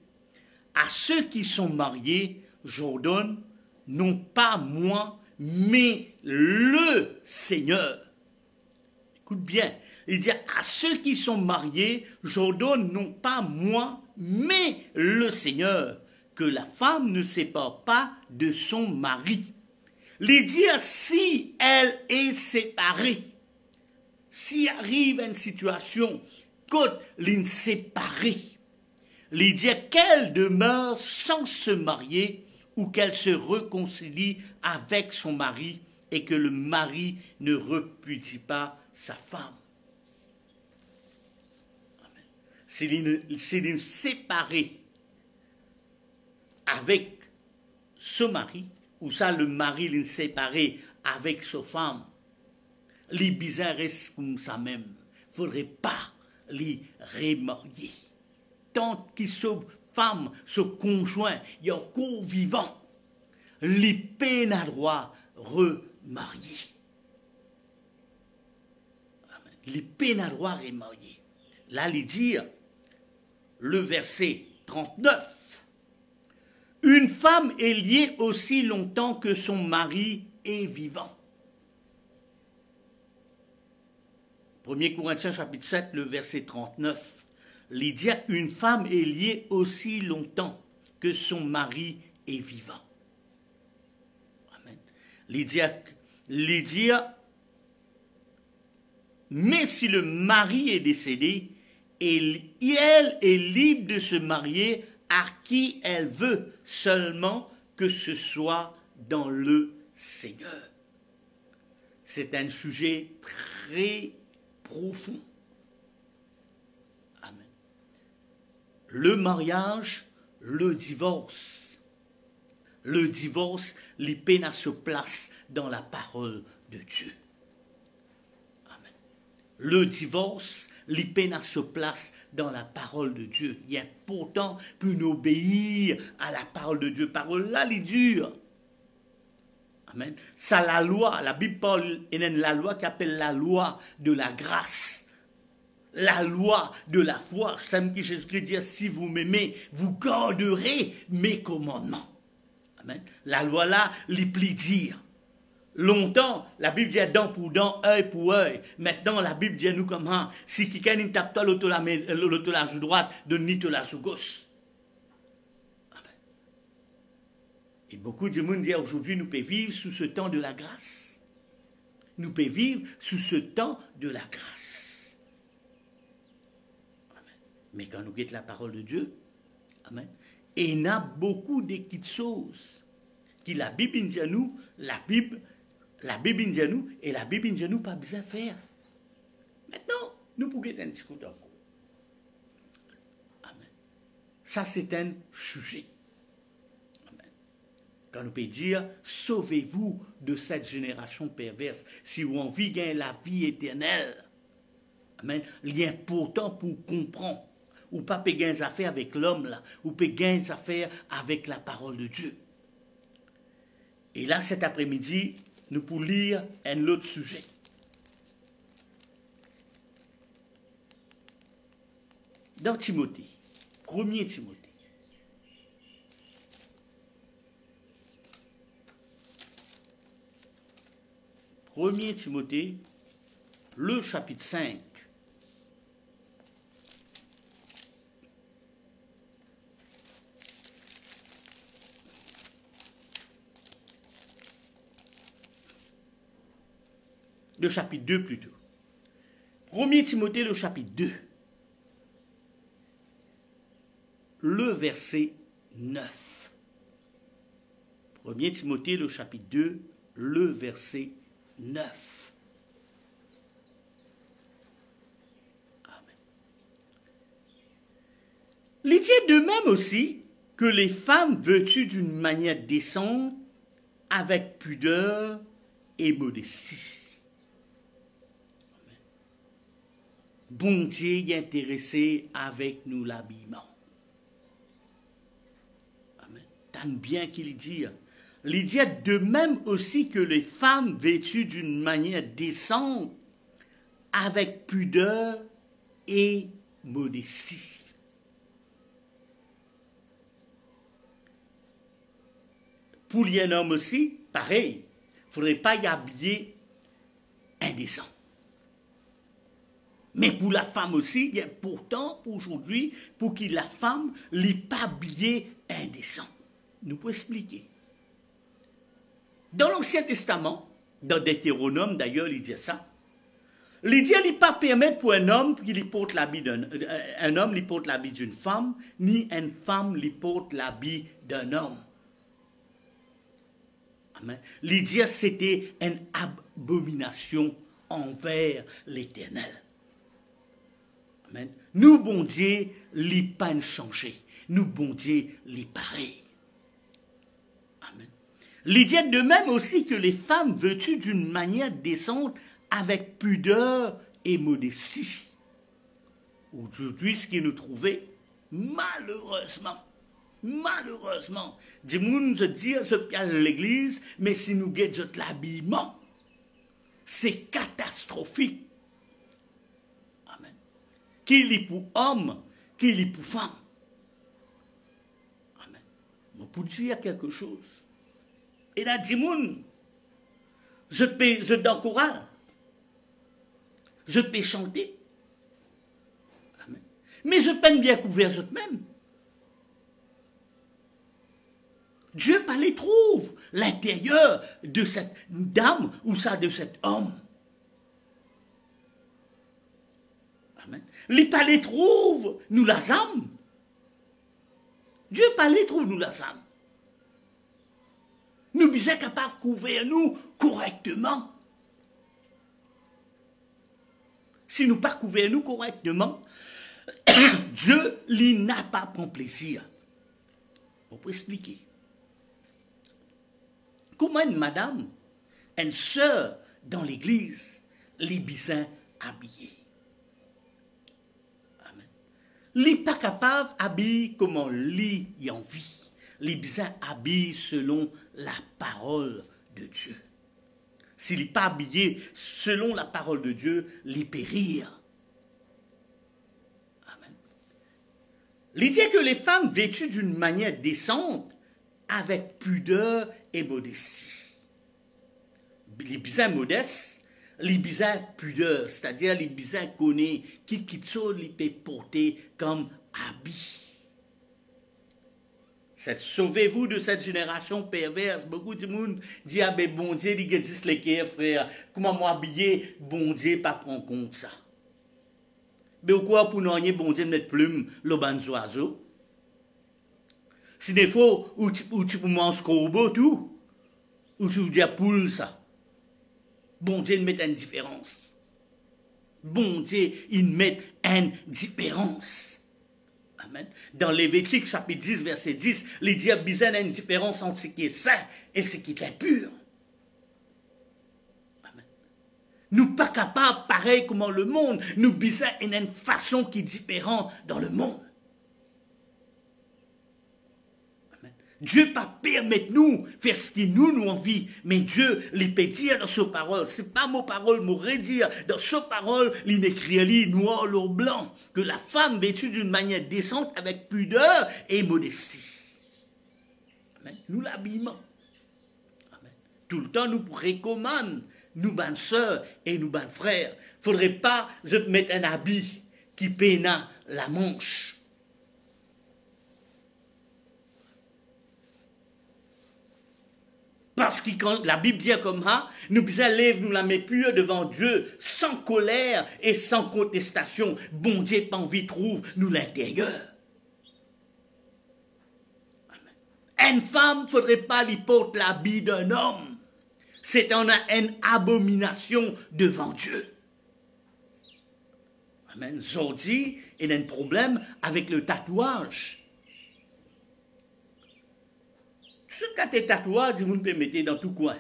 À ceux qui sont mariés, j'ordonne, non pas moi, mais le Seigneur. Écoute bien, il dit à ceux qui sont mariés, j'ordonne non pas moi, mais le Seigneur, que la femme ne sépare pas de son mari. Il dit si elle est séparée, s'il arrive une situation quand l'une séparée, il dit qu'elle demeure sans se marier ou qu'elle se réconcilie avec son mari et que le mari ne repudie pas sa femme. C'est une séparée avec son mari, ou ça le mari l'une séparé avec sa femme. Les bizarres restent comme ça même. Il ne faudrait pas les remarier. Tant qu'ils sont femmes, sont conjoints, il y a encore vivant, les peines à droit remariés. Les peines à droit remariés. Là, il dit, le verset 39, une femme est liée aussi longtemps que son mari est vivant. 1 Corinthiens chapitre 7, le verset 39, il dit, une femme est liée aussi longtemps que son mari est vivant. Amen. Il dit, mais si le mari est décédé, elle est libre de se marier à qui elle veut, seulement que ce soit dans le Seigneur. C'est un sujet très profond. Amen. Le mariage, le divorce. Le divorce, les peines à se place dans la parole de Dieu. Amen. Le divorce, les peines à se place dans la parole de Dieu. Il est important pour nous obéir à la parole de Dieu. Parole là, elle est dure. Amen. Ça, la loi, la Bible parle, il y a la loi qui appelle la loi de la grâce. La loi de la foi. C'est que Jésus-Christ dit, si vous m'aimez, vous garderez mes commandements. Amen. La loi là, les plie dire. Longtemps, la Bible dit dent pour dent, œil pour œil. Maintenant, la Bible dit nous comment, si quelqu'un tape toi l'autre la joue droite, donne-lui la joue gauche. Amen. Et beaucoup de monde disent aujourd'hui, nous pouvons vivre sous ce temps de la grâce. Nous pouvons vivre sous ce temps de la grâce. Amen. Mais quand nous guettons la parole de Dieu, amen, et il y a beaucoup de petites choses qui la Bible dit à nous, la Bible dit à nous, et la Bible dit à nous pas besoin de faire. Maintenant, nous pouvons un discours encore. Amen. Ça, c'est un sujet. Amen. Quand nous pouvons dire, sauvez-vous de cette génération perverse, si vous envie de gagner la vie éternelle. Amen. L'important pour comprendre. Ou pas péguer des affaires avec l'homme là. Ou péguer des affaires avec la parole de Dieu. Et là, cet après-midi, nous pourrons lire un autre sujet. Dans Timothée, 1er Timothée. Premier Timothée, le chapitre 5. Le chapitre 2 plutôt. 1er Timothée, le chapitre 2. Le verset 9. 1er Timothée, le chapitre 2, le verset 9. Amen. Il dit de même aussi que les femmes vêtues d'une manière décente, avec pudeur et modestie. Amen. Bon Dieu est intéressé avec nous l'habillement. Tant bien qu'il dit. Il dit de même aussi que les femmes vêtues d'une manière décente, avec pudeur et modestie. Pour un homme aussi, pareil, il ne faudrait pas y habiller indécent. Mais pour la femme aussi, il est important aujourd'hui pour que la femme ne pas habillée indécent. Nous pouvons expliquer. Dans l'Ancien Testament, dans Deutéronome d'ailleurs, il dit ça. Il dit qu'il ne pas permettre pour un homme qu'il porte l'habit un homme qui porte l'habit d'une femme, ni une femme qui porte l'habit d'un homme. Amen. Il dit que c'était une abomination envers l'Éternel. Amen. Nous, bon Dieu, les pas changé. Nous, bon Dieu, les pareil. Il dit de même aussi que les femmes vêtues d'une manière décente, avec pudeur et modestie. Aujourd'hui, ce qui nous trouvait, malheureusement, des gens nous disent ce à l'église, mais si nous guettons l'habillement, c'est catastrophique. Amen. Qu'il est pour homme, qu'il est pour femme. Amen. Mais pour dire quelque chose, et là, dis-moi, je dans le choral, je peux chanter, amen. Mais je peux bien couvrir même. Dieu pas les trouve l'intérieur de cette dame ou ça de cet homme. Amen. Il pas les trouve nous la âme. Dieu pas les trouve nous la âme. Nous sommes capables de couvrir nous correctement. Si nous ne pas couvrir nous correctement, Dieu lui n'a pas pris plaisir. On peut expliquer. Comment une madame, une sœur dans l'église, les bisins habillés. Amen. Les pas capable d'habiller comme on lit y en vie. Les bisins habillent selon la parole de Dieu. S'il n'est pas habillé selon la parole de Dieu, les périr. Amen. L'idée que les femmes vêtues d'une manière décente, avec pudeur et modestie. Les bisins modestes, les bisins pudeurs, c'est-à-dire les bisins connus, qui les peut porter comme habits. Sauvez-vous de cette génération perverse. Beaucoup de monde dit, ah ben bon Dieu, il dit les cœurs, frère. Comment moi habiller, bon Dieu, pas prendre compte ça. Mais quoi pour nous, bon Dieu, mettre plume, le ban oiseau. Si des fois, ou tu peux manger corbeau, tout, ou tu dis poule ça. Bon Dieu, il met une différence. Bon Dieu, il met une différence. Amen. Dans Lévitique, chapitre 10, verset 10, les diables a une différence entre ce qui est saint et ce qui est impur. Amen. Nous pas capables, pareil comme le monde, nous besoin une façon qui est différente dans le monde. Dieu pas permettre nous faire ce qui nous envie, mais Dieu les peut dire dans sa parole. C'est pas mon parole, mon redire. Dans sa parole, il écrit noir ou blanc que la femme vêtue d'une manière décente avec pudeur et modestie. Amen. Nous l'habillement. Tout le temps, nous recommandons, nous bonnes sœurs et nous bonnes frères. Faudrait pas se mettre un habit qui peine la manche. Parce que quand la Bible dit comme ça, nous lève nous la met pure devant Dieu, sans colère et sans contestation. Bon Dieu, pas envie trouve nous l'intérieur. Une femme ne faudrait pas lui porter l'habit d'un homme. C'est une abomination devant Dieu. Amen. Aujourd'hui, il y a un problème avec le tatouage. Quand tes tatouages, vous me permettez dans tout coin.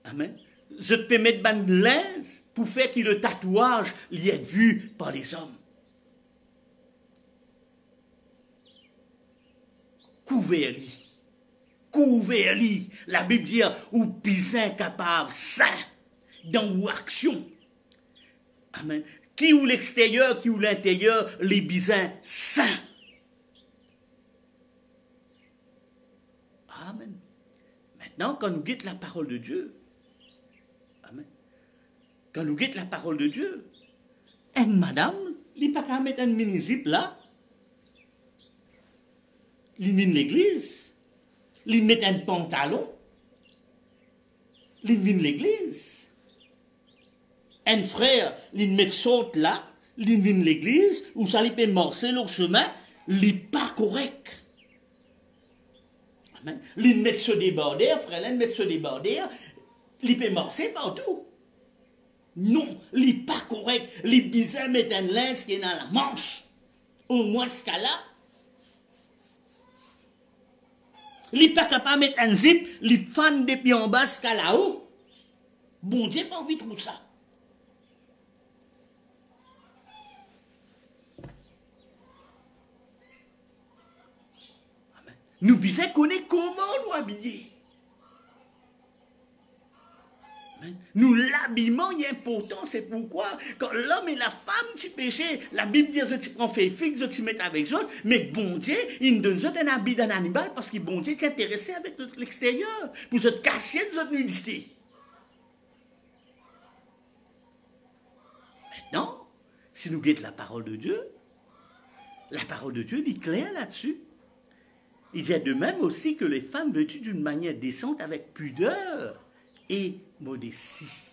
Amen. Je te permets de mettre l'aise pour faire que le tatouage l'y est vu par les hommes. Couvert-li. Couvert-li. La Bible dit, ou pisin capable, saint, dans ou action. Amen. Qui ou l'extérieur, qui ou l'intérieur, les bisins saints. Amen. Maintenant, quand nous guettons la parole de Dieu, amen. Quand nous guettons la parole de Dieu, une madame, il n'est pas qu'à mettre un mini-zip là. Il vient de l'église. Il met un pantalon. Il vient de l'église. Un frère, il met saute là. Il vient de l'église. Ou ça, il peut morcer le chemin. Il n'est pas correct. Les mettre se déborder, frère, les mettre se déborder, les peut morcer partout. Non, les pas correct. Les bizarres mettent un linge qui est dans la manche. Au moins ce cas-là. Les pas capable de mettre un zip, les fans depuis en bas ce cas là-haut. Bon Dieu, pas envie de tout ça. Nous devons connaître comment nous habiller. Nous, l'habillement est important, c'est pourquoi, quand l'homme et la femme, tu péchais, la Bible dit que tu prends fait fixe, tu mets avec eux, mais bon Dieu, il nous donne un habit d'un animal parce que bon Dieu t'est intéressé avec l'extérieur, pour se cacher de notre nudité. Maintenant, si nous guettons la parole de Dieu est claire là-dessus. Il dit de même aussi que les femmes vêtues d'une manière décente avec pudeur et modestie.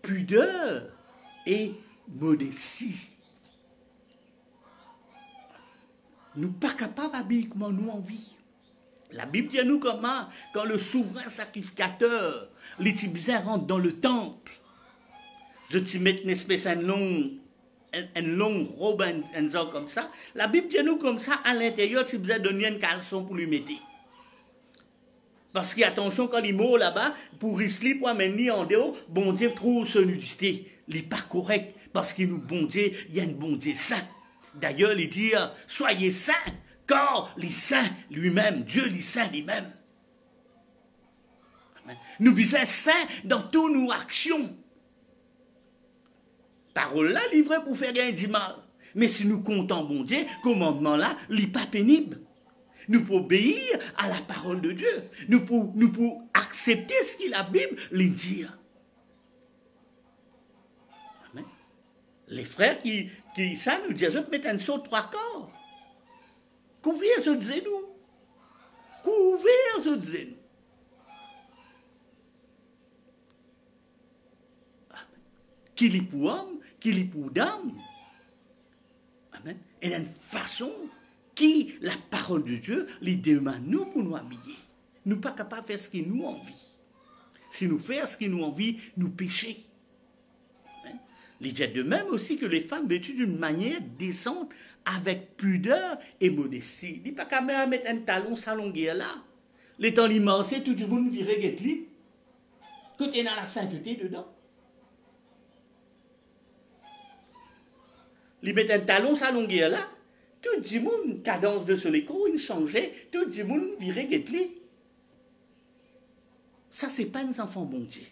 Pudeur et modestie. Nous ne sommes pas capables d'habiller comme nous envie. La Bible dit à nous comment, quand le souverain sacrificateur, les Tibétains rentrent dans le temple, je te mets une espèce de longue robe, un genre comme ça. La Bible dit nous comme ça, à l'intérieur, tu besoin de donner un caleçon pour lui mettre. Parce qu'il y a attention, quand il mord là-bas, pour risquer, pour amener en dehors, bon Dieu trouve son nudité. Il n'est pas correct, parce qu'il nous, bon Dieu, il y a un bon Dieu saint. D'ailleurs, il dit, soyez saints, car les saints lui-même, Dieu les saints lui-même. Nous sommes saints dans toutes nos actions. Parole là, livrée pour faire rien du mal. Mais si nous comptons, bon Dieu, commandement là, il n'est pas pénible. Nous pouvons obéir à la parole de Dieu. Nous pouvons accepter ce que la Bible lui dit. Amen. Les frères qui ça nous disent, je vais mettre un saut de 3 quarts. Couvrir, je disais nous. Couvrir, je disais nous. Qu'il est pour homme, qu'il est pour dame. Amen. Et il y a une façon qui, la parole de Dieu, les demande nous pour nous habiller. Nous ne sommes pas capables de faire ce qui nous envie. Si nous faisons ce qui nous envie, nous péchons. Il dit de même aussi que les femmes vêtues d'une manière décente, avec pudeur et modestie. Il n'est pas capable de mettre un talon salongué là. Les temps l'immense, tout le monde virait guette-li. que tu es dans la sainteté dedans. Il met un talon sa longueur là, tout le monde, cadence de son écho, il changeait, tout le monde virait guetli. Ça, c'est pas un enfant bon Dieu.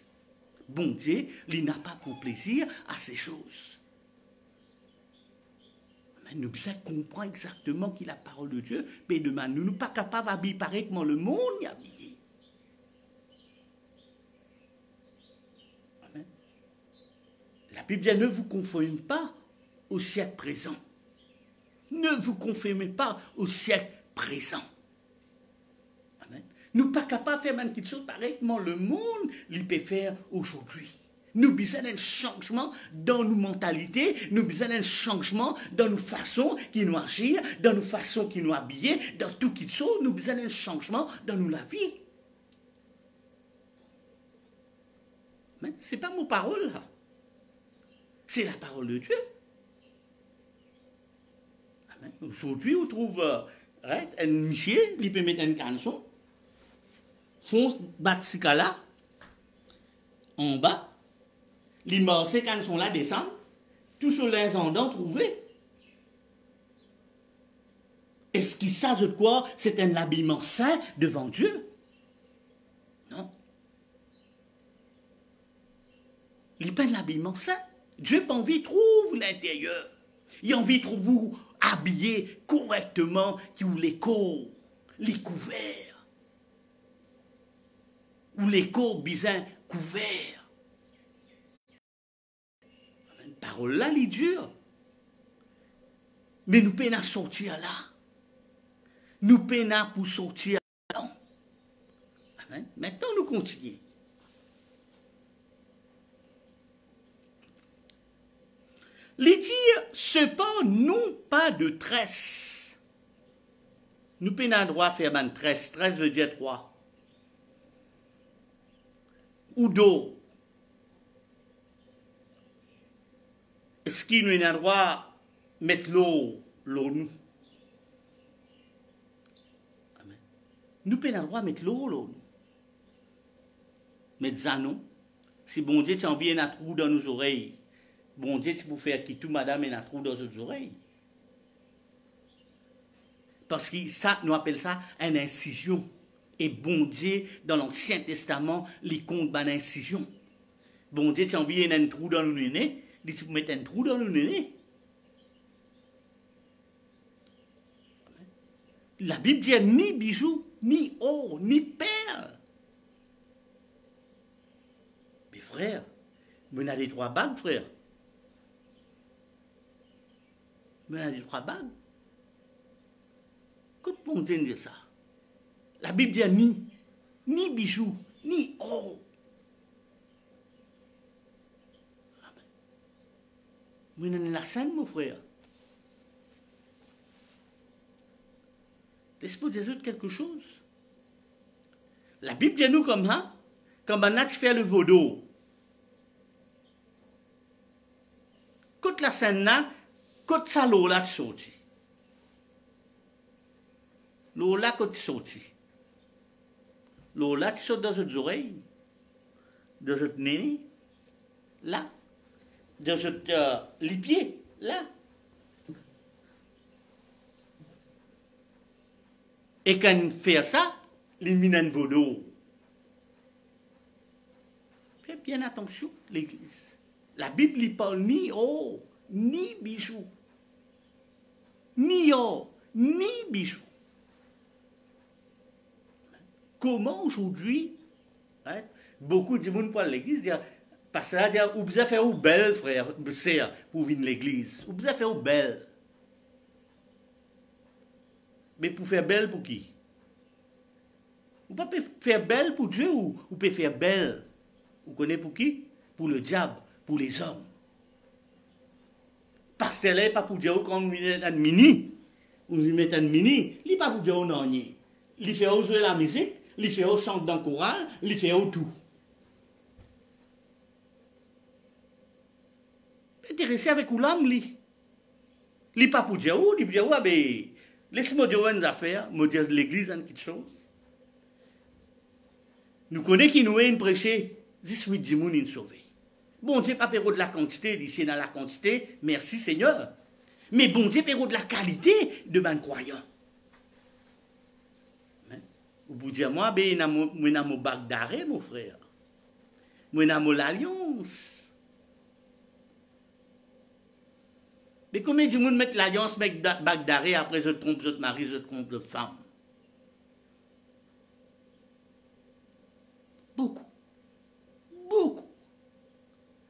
Bon Dieu, il n'a pas pour plaisir à ces choses. Mais nous devons comprendre exactement qui est la parole de Dieu, mais demain, nous ne sommes pas capables d'habiller pareil comme le monde y a habillé. Amen. La Bible dit, ne vous conformez pas au siècle présent. Ne vous conformez pas au siècle présent. Amen. Nous ne sommes pas capables de faire quelque chose pareil comme le monde il peut faire aujourd'hui. Nous avons besoin d'un changement dans nos mentalités, nous avons besoin d'un changement dans nos façons qui nous agir, dans nos façons qui nous habiller, dans tout qui chose, nous avons besoin d'un changement dans nos la vie. Mais ce n'est pas mon parole là. C'est la parole de Dieu. Aujourd'hui, on trouve un monsieur, il peut mettre une canson, font battre ce cas-là, en bas, il marche ces cançons-là descendent, tout sur les endants trouvés. Est-ce qu'il s'agit de quoi? C'est un habillement saint devant Dieu? Non. Il n'est pas un habillement saint. Dieu n'a pas envie de trouver l'intérieur. Il a envie de vous habiller correctement, qui ou les corps, les couverts. Ou les corps bien couverts. Une parole là, elle est dure. Mais nous peinons à sortir là. Nous peinons pour sortir là. Amen. Maintenant, nous continuons. Les dire, cependant, non pas de tresse. Nous peinons droit à faire une tresse. Tresse veut dire trois. Ou d'eau. Est-ce qu'il nous a droit à mettre l'eau nous? Amen. Nous peinons droit à mettre l'eau nous. Mettre ça non. Si bon Dieu t'envie un trou dans nos oreilles. Bon Dieu, tu peux faire qui tout madame et un trou dans les oreilles. Parce que ça, nous appelons ça une incision. Et bon Dieu, dans l'Ancien Testament, les comptes une incision. Bon Dieu, tu as envie un trou dans le nez, il tu peux mettre un trou dans le nez. La Bible dit ni bijoux, ni or, ni perles. Mais frère, vous avez trois bagues, frère. Vous avez trois bagues. Quand on dit ça, la Bible dit ni bijoux, ni or. Vous avez la scène, mon frère. Laisse-moi dire quelque chose. La Bible dit nous comme ça, comme on a fait le vaudou. Quand la scène là, quand ça l'eau là sorti. L'eau là quand sorti. L'eau là qui sort dans vos oreilles, dans votre nez, là, dans votre les pieds, là. Et quand il fait ça, il met un vaudou. Faites bien attention, l'Église. La Bible ne parle ni or, ni bijoux. Ni or, ni bijoux. Comment aujourd'hui, hein, beaucoup de monde parlent de l'église, parce que là, vous avez fait où belle, frère, sœur, pour venir à l'église. Vous avez fait où belle. Mais pour faire belle pour qui? Vous ne pouvez pas faire belle pour Dieu ou vous pouvez faire belle. Vous connaissez pour qui? Pour le diable, pour les hommes. Parce que là, pas pour Dieu quand on met un mini. On met un mini, il n'est pas pour Dieu non. Il fait jouer la musique. Il fait au chant dans le choral, il fait au tout. Intéressé avec l'âme, il n'est pas pour dire, il dit, ouais, laisse-moi dire une affaire, me dire l'église, une petite chose. Nous connaissons qui nous est une prêchée, 18 dimoun in sauvé. Bon Dieu pas péro de la quantité, d'ici dans la quantité, merci Seigneur. Mais bon Dieu péro de la qualité de ban croyant. Vous pouvez dire, moi, ben, je suis mon bac d'arrêt, mon frère. Moi, je suis l'alliance. Mais combien de monde mettent l'alliance, met bac d'arrêt, après je trompe votre mari, je trompe votre femme? Beaucoup. Beaucoup.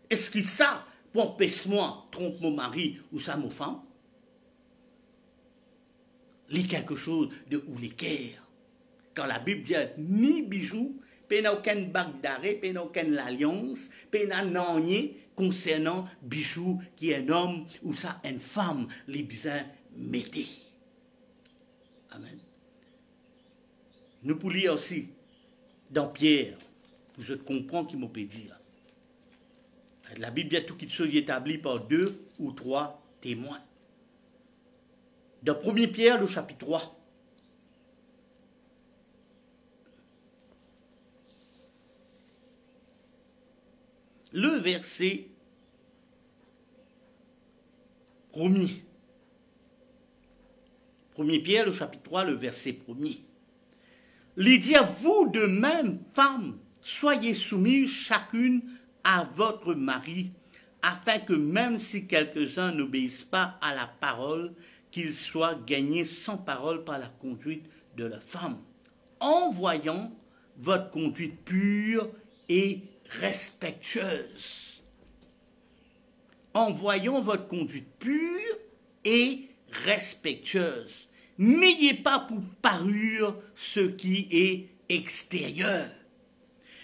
Est-ce que ça, pour pèse-moi, trompe mon mari ou ça, mon femme? Lis quelque chose de ou l'équerre. Quand la Bible dit ni bijoux, pas aucun bac d'arrêt, pas aucune alliance, pas rien concernant bijoux qui est un homme ou ça une femme, les besoins mettez. Amen. Nous pouvons lire aussi dans Pierre, pour je comprends qu'il m'a peut dire. La Bible dit tout qui soit établi par 2 ou 3 témoins. Dans 1 Pierre, le chapitre 3. Le verset 1er. 1 Pierre, le chapitre 3, le verset 1er. Il dit à vous de même, femmes, soyez soumises chacune à votre mari, afin que même si quelques-uns n'obéissent pas à la parole, qu'ils soient gagnés sans parole par la conduite de la femme, en voyant votre conduite pure et respectueuse. En voyant votre conduite pure et respectueuse. N'ayez pas pour parure ce qui est extérieur.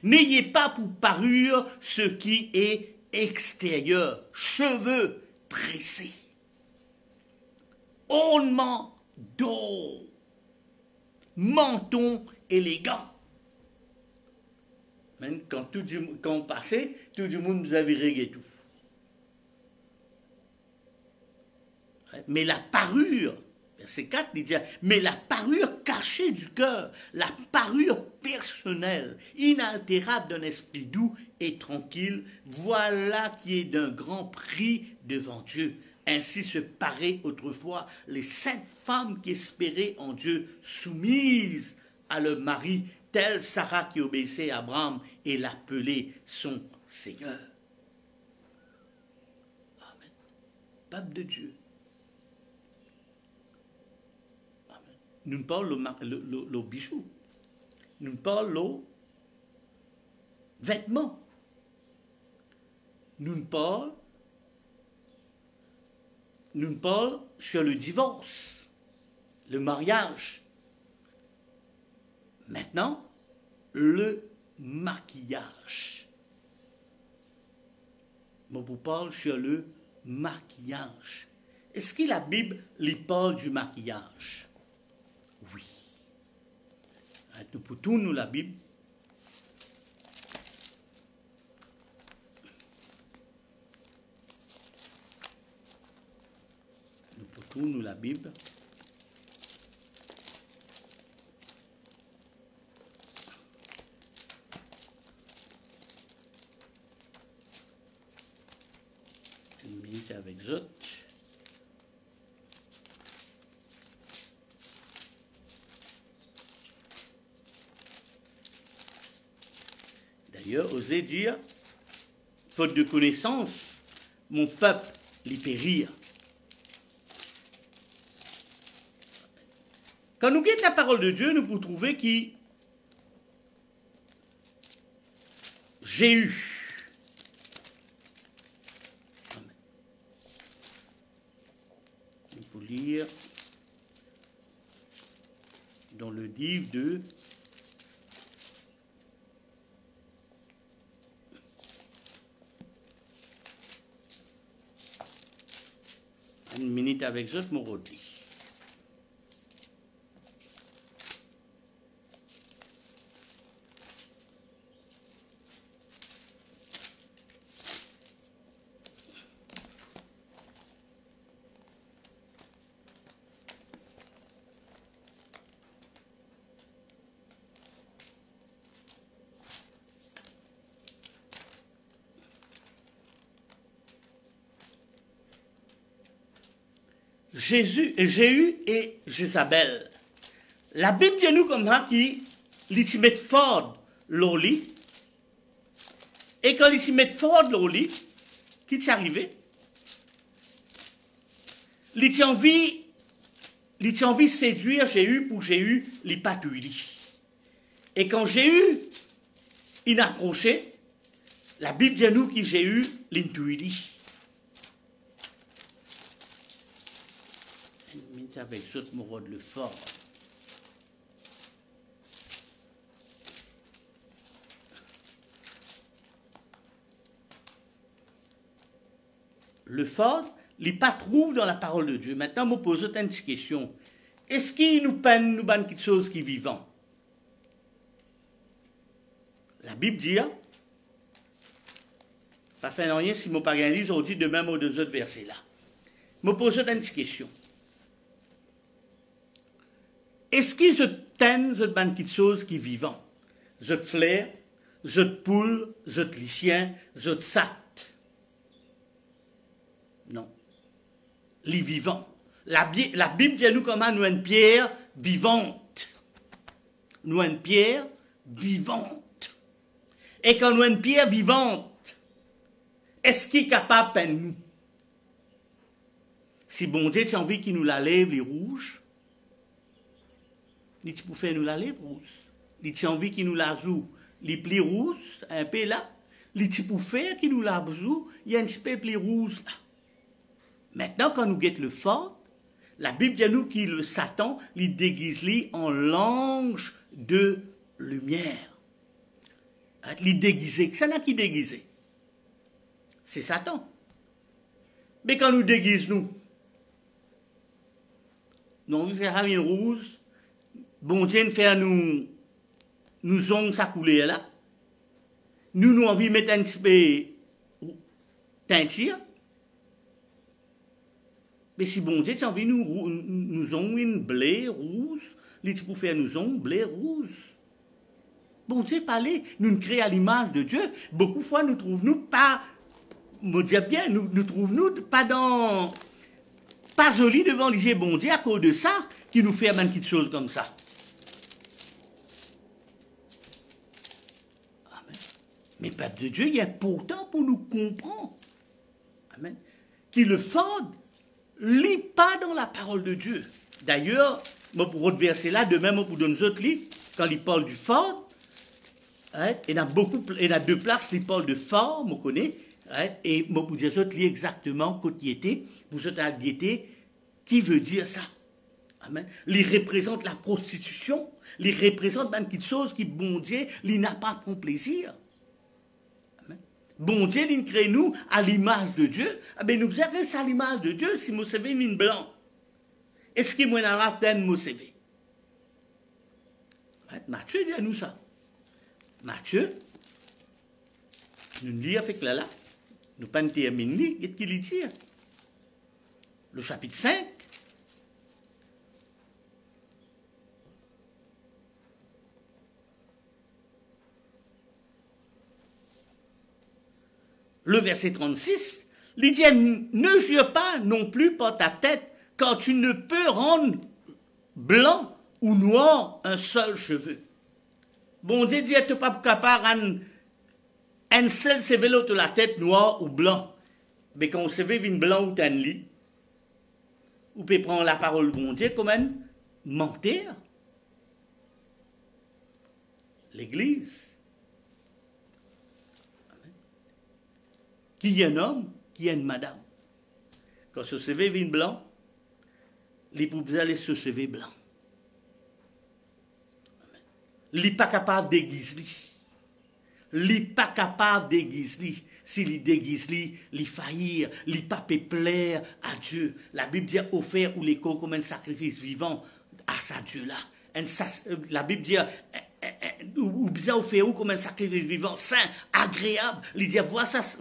N'ayez pas pour parure ce qui est extérieur. Cheveux tressés. Ornement d'or. Menton élégant. Même quand on passait, tout le monde nous avait réglé tout. Mais la parure, verset 4, il dit, mais la parure cachée du cœur, la parure personnelle, inaltérable d'un esprit doux et tranquille, voilà qui est d'un grand prix devant Dieu. Ainsi se paraient autrefois les saintes femmes qui espéraient en Dieu, soumises à leur mari, telle Sarah qui obéissait à Abraham et l'appelait son Seigneur. Amen. Peuple de Dieu. Amen. Nous parlons le bijou. Nous parlons vêtements. Nous parlons sur le divorce, le mariage. Maintenant, le maquillage. Je vous parle sur le maquillage. Est-ce que la Bible lui parle du maquillage? Oui. Pour tout nous, la Bible. Pour tout nous, la Bible. Avec Zot. D'ailleurs, osez dire, faute de connaissance, mon peuple l'y périr. Quand nous guettons la parole de Dieu, nous pouvons trouver qui j'ai eu. Lire dans le livre de une minute avec Zot Morodi. Jéhu et Jézabel. La Bible dit nous comme ça qui s'y met fort l'oli. Et quand ils s'y mettent fort l'oli, qui t'est arrivé? Il t'a envie de séduire Jéhu pour Jéhu, il pas tuili. Et quand Jéhu, il a approché, la Bible dit nous qui Jéhu, l'intuili. Avec ce mot le fort. Le fort, il n'est pas trouvé dans la parole de Dieu. Maintenant, je me pose une petite question. Est-ce qu'il nous peine, nous banne quelque chose qui est vivant? La Bible dit, pas fait rien si mon parent dit, on dit de même aux deux autres versets là. Je me pose une petite question. Est-ce qu'ils se tennent, ce ban quelque chose qui est vivant? Ce flair, ce poule, ce lycien, ce sat. Non. Les vivants. La Bible dit à nous comment nous une pierre vivante. Nous une pierre vivante. Et quand nous une pierre vivante, est-ce qu'il est capable de nous? Si bon Dieu, tu as envie qu'il nous la lève les rouges, il pour faire nous la lève rouge. Il a envie qu'il nous la joue les plis rouges, un peu là. Il pour faire qu'il nous la joue, il y a un petit peu plis rouge là. Maintenant, quand nous guettons le fort, la Bible dit à nous que le Satan, il déguise en l'ange de lumière. Il déguisé. Ça n'a qui déguisé? C'est Satan. Mais quand nous déguisons, nous on fait une rouge, bon Dieu fait nous ongles sa couleur là. Nous envie de mettre un petit peu teinture. Mais si bon Dieu, tu as envie de nous ongles une blé rouge, il pour faire nous ongles blé rouge. Bon Dieu, parler, nous nous créons à l'image de Dieu. Beaucoup de fois, nous trouvons pas, me dire bien, nous trouvons pas jolis devant les yeux bon Dieu à cause de ça, qui nous fait une petite chose comme ça. Amen. Mais peuple de Dieu, il y a pourtant pour nous comprendre. Amen. Qui le fondent, lit pas dans la parole de Dieu. D'ailleurs, moi pour autre verset là, de même pour nous autres livres, quand il parle du fort, hein, il y a deux places, il parle de fort, moi connais, hein, et moi pour dire autres livres exactement côté était, pour autres à qui veut dire ça. Amen. Il représente la prostitution, il représente même quelque chose qui bon Dieu, il n'a pas pour plaisir. Bon Dieu, il crée nous à l'image de Dieu. Ah ben nous avons à l'image de Dieu si nous savons une blanc. Est-ce qu'il y a un raten nous savons? Matthieu dit à nous ça. Matthieu, nous lisons avec là, nous pas terminer, qu'est-ce qu'il dit? Le chapitre 5. Le verset 36, il dit, ne jure pas non plus par ta tête, quand tu ne peux rendre blanc ou noir un seul cheveu. Bon Dieu dit, tu n'es pas capable un seul cheveu de la tête noir ou blanc. Mais quand on se veut une blanc ou un lit, on peut prendre la parole de bon Dieu comme un mentir. L'Église. Qui est un homme, qui est une madame. Quand ce CV vient blanc, les poupées allaient se CV blanc. Il n'est pas capable de déguiser. Il n'est pas capable de déguiser. S'il déguise, il faillir, il n'est pas plaire à Dieu. La Bible dit offert ou l'écho comme un sacrifice vivant à sa Dieu-là. La Bible dit ou bien offert comme un sacrifice vivant, saint, agréable. Il dit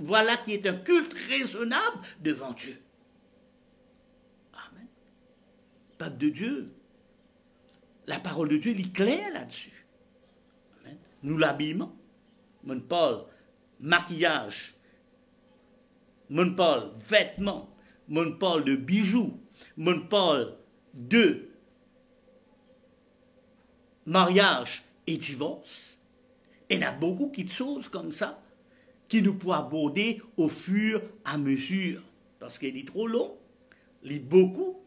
voilà qui est un culte raisonnable devant Dieu. Amen. Peuple de Dieu. La parole de Dieu, il est clair là-dessus. Amen. Nous l'habillement. Mon Paul, maquillage. Mon Paul, vêtements. Mon Paul de bijoux. Mon parle de mariage et divorce. Et il y a beaucoup de choses comme ça qui nous pourront aborder au fur et à mesure. Parce qu'il est trop long. Il est beaucoup.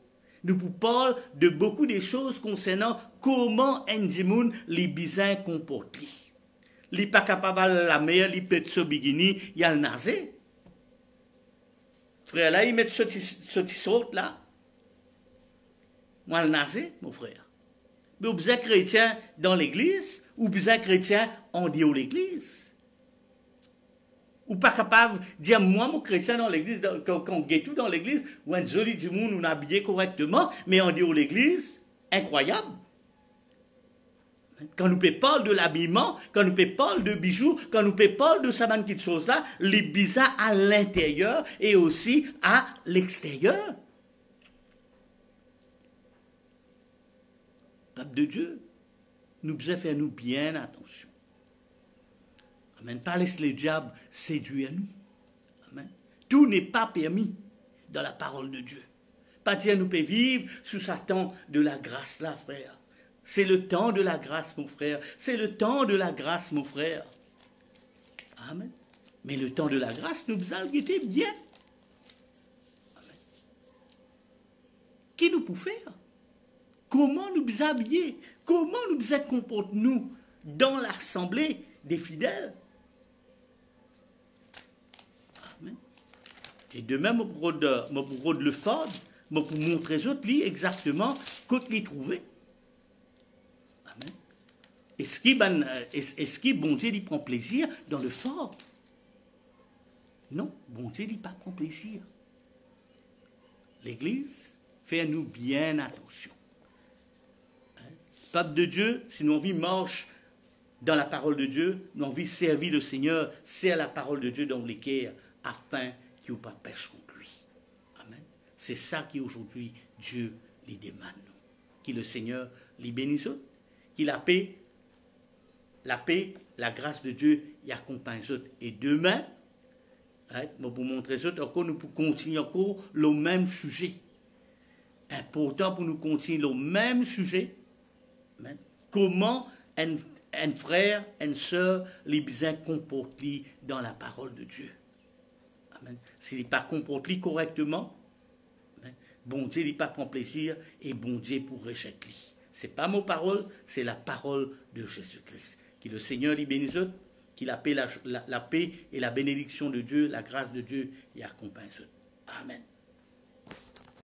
Nous vous parlons de beaucoup de choses concernant comment Ndimoun les bisins comportent. Il n'est pas capable de la mer, il peut se bikini, il y a le nazé. Frère, là, il met ce t-shirt là. Moi, le nazé, mon frère. Mais vous êtes chrétien dans l'église, ou vous êtes chrétien en dehors de l'église. Ou pas capable de dire, moi, mon chrétien dans l'église, quand on est tout dans l'église, ou un joli du monde, on habillé correctement, mais en dehors de l'église, incroyable. Quand nous parlons de l'habillement, quand nous parlons de bijoux, quand nous parlons de ces petites choses-là, les bizarres à l'intérieur et aussi à l'extérieur. Peuple de Dieu, nous devons faire nous bien attention. Amen. Pas laisser le diable séduire nous. Amen. Tout n'est pas permis dans la parole de Dieu. Pas dire nous pouvons vivre sous Satan de la grâce là, frère. C'est le temps de la grâce, mon frère. C'est le temps de la grâce, mon frère. Amen. Mais le temps de la grâce, nous allons guetter bien. Amen. Qui nous peut faire? Comment nous habiller? Comment nous comporter nous dans l'assemblée des fidèles? Amen. Et de même, je le ford, je pour montrer aux autres exactement ce qu'ils trouvaient. Amen. Est-ce que bon Dieu il prend plaisir dans le fort? Non, bon Dieu il pas prend plaisir. L'Église, fait-nous bien attention. Peuple de Dieu, si nous envie marche dans la parole de Dieu, nous envie servir le Seigneur, c'est à la parole de Dieu dans les cœurs, afin qu'il n'y ait pas pêche contre lui. Amen. C'est ça qui aujourd'hui Dieu les demande. Qui le Seigneur les bénisse, qui la paix, la grâce de Dieu y accompagne eux. Et demain, pour vous montrer encore, nous pouvons continuer encore le même sujet. Important pour nous continuer le même sujet. Amen. Comment un frère, une sœur, les bien comportent dans la parole de Dieu. Amen. S'il n'est pas comporté correctement, amen, bon Dieu n'est pas prend plaisir et bon Dieu pour rejeter. Ce n'est pas mon parole, c'est la parole de Jésus-Christ. Que le Seigneur les bénisse, qu'il appelle la paix et la bénédiction de Dieu, la grâce de Dieu y accompagne. Amen.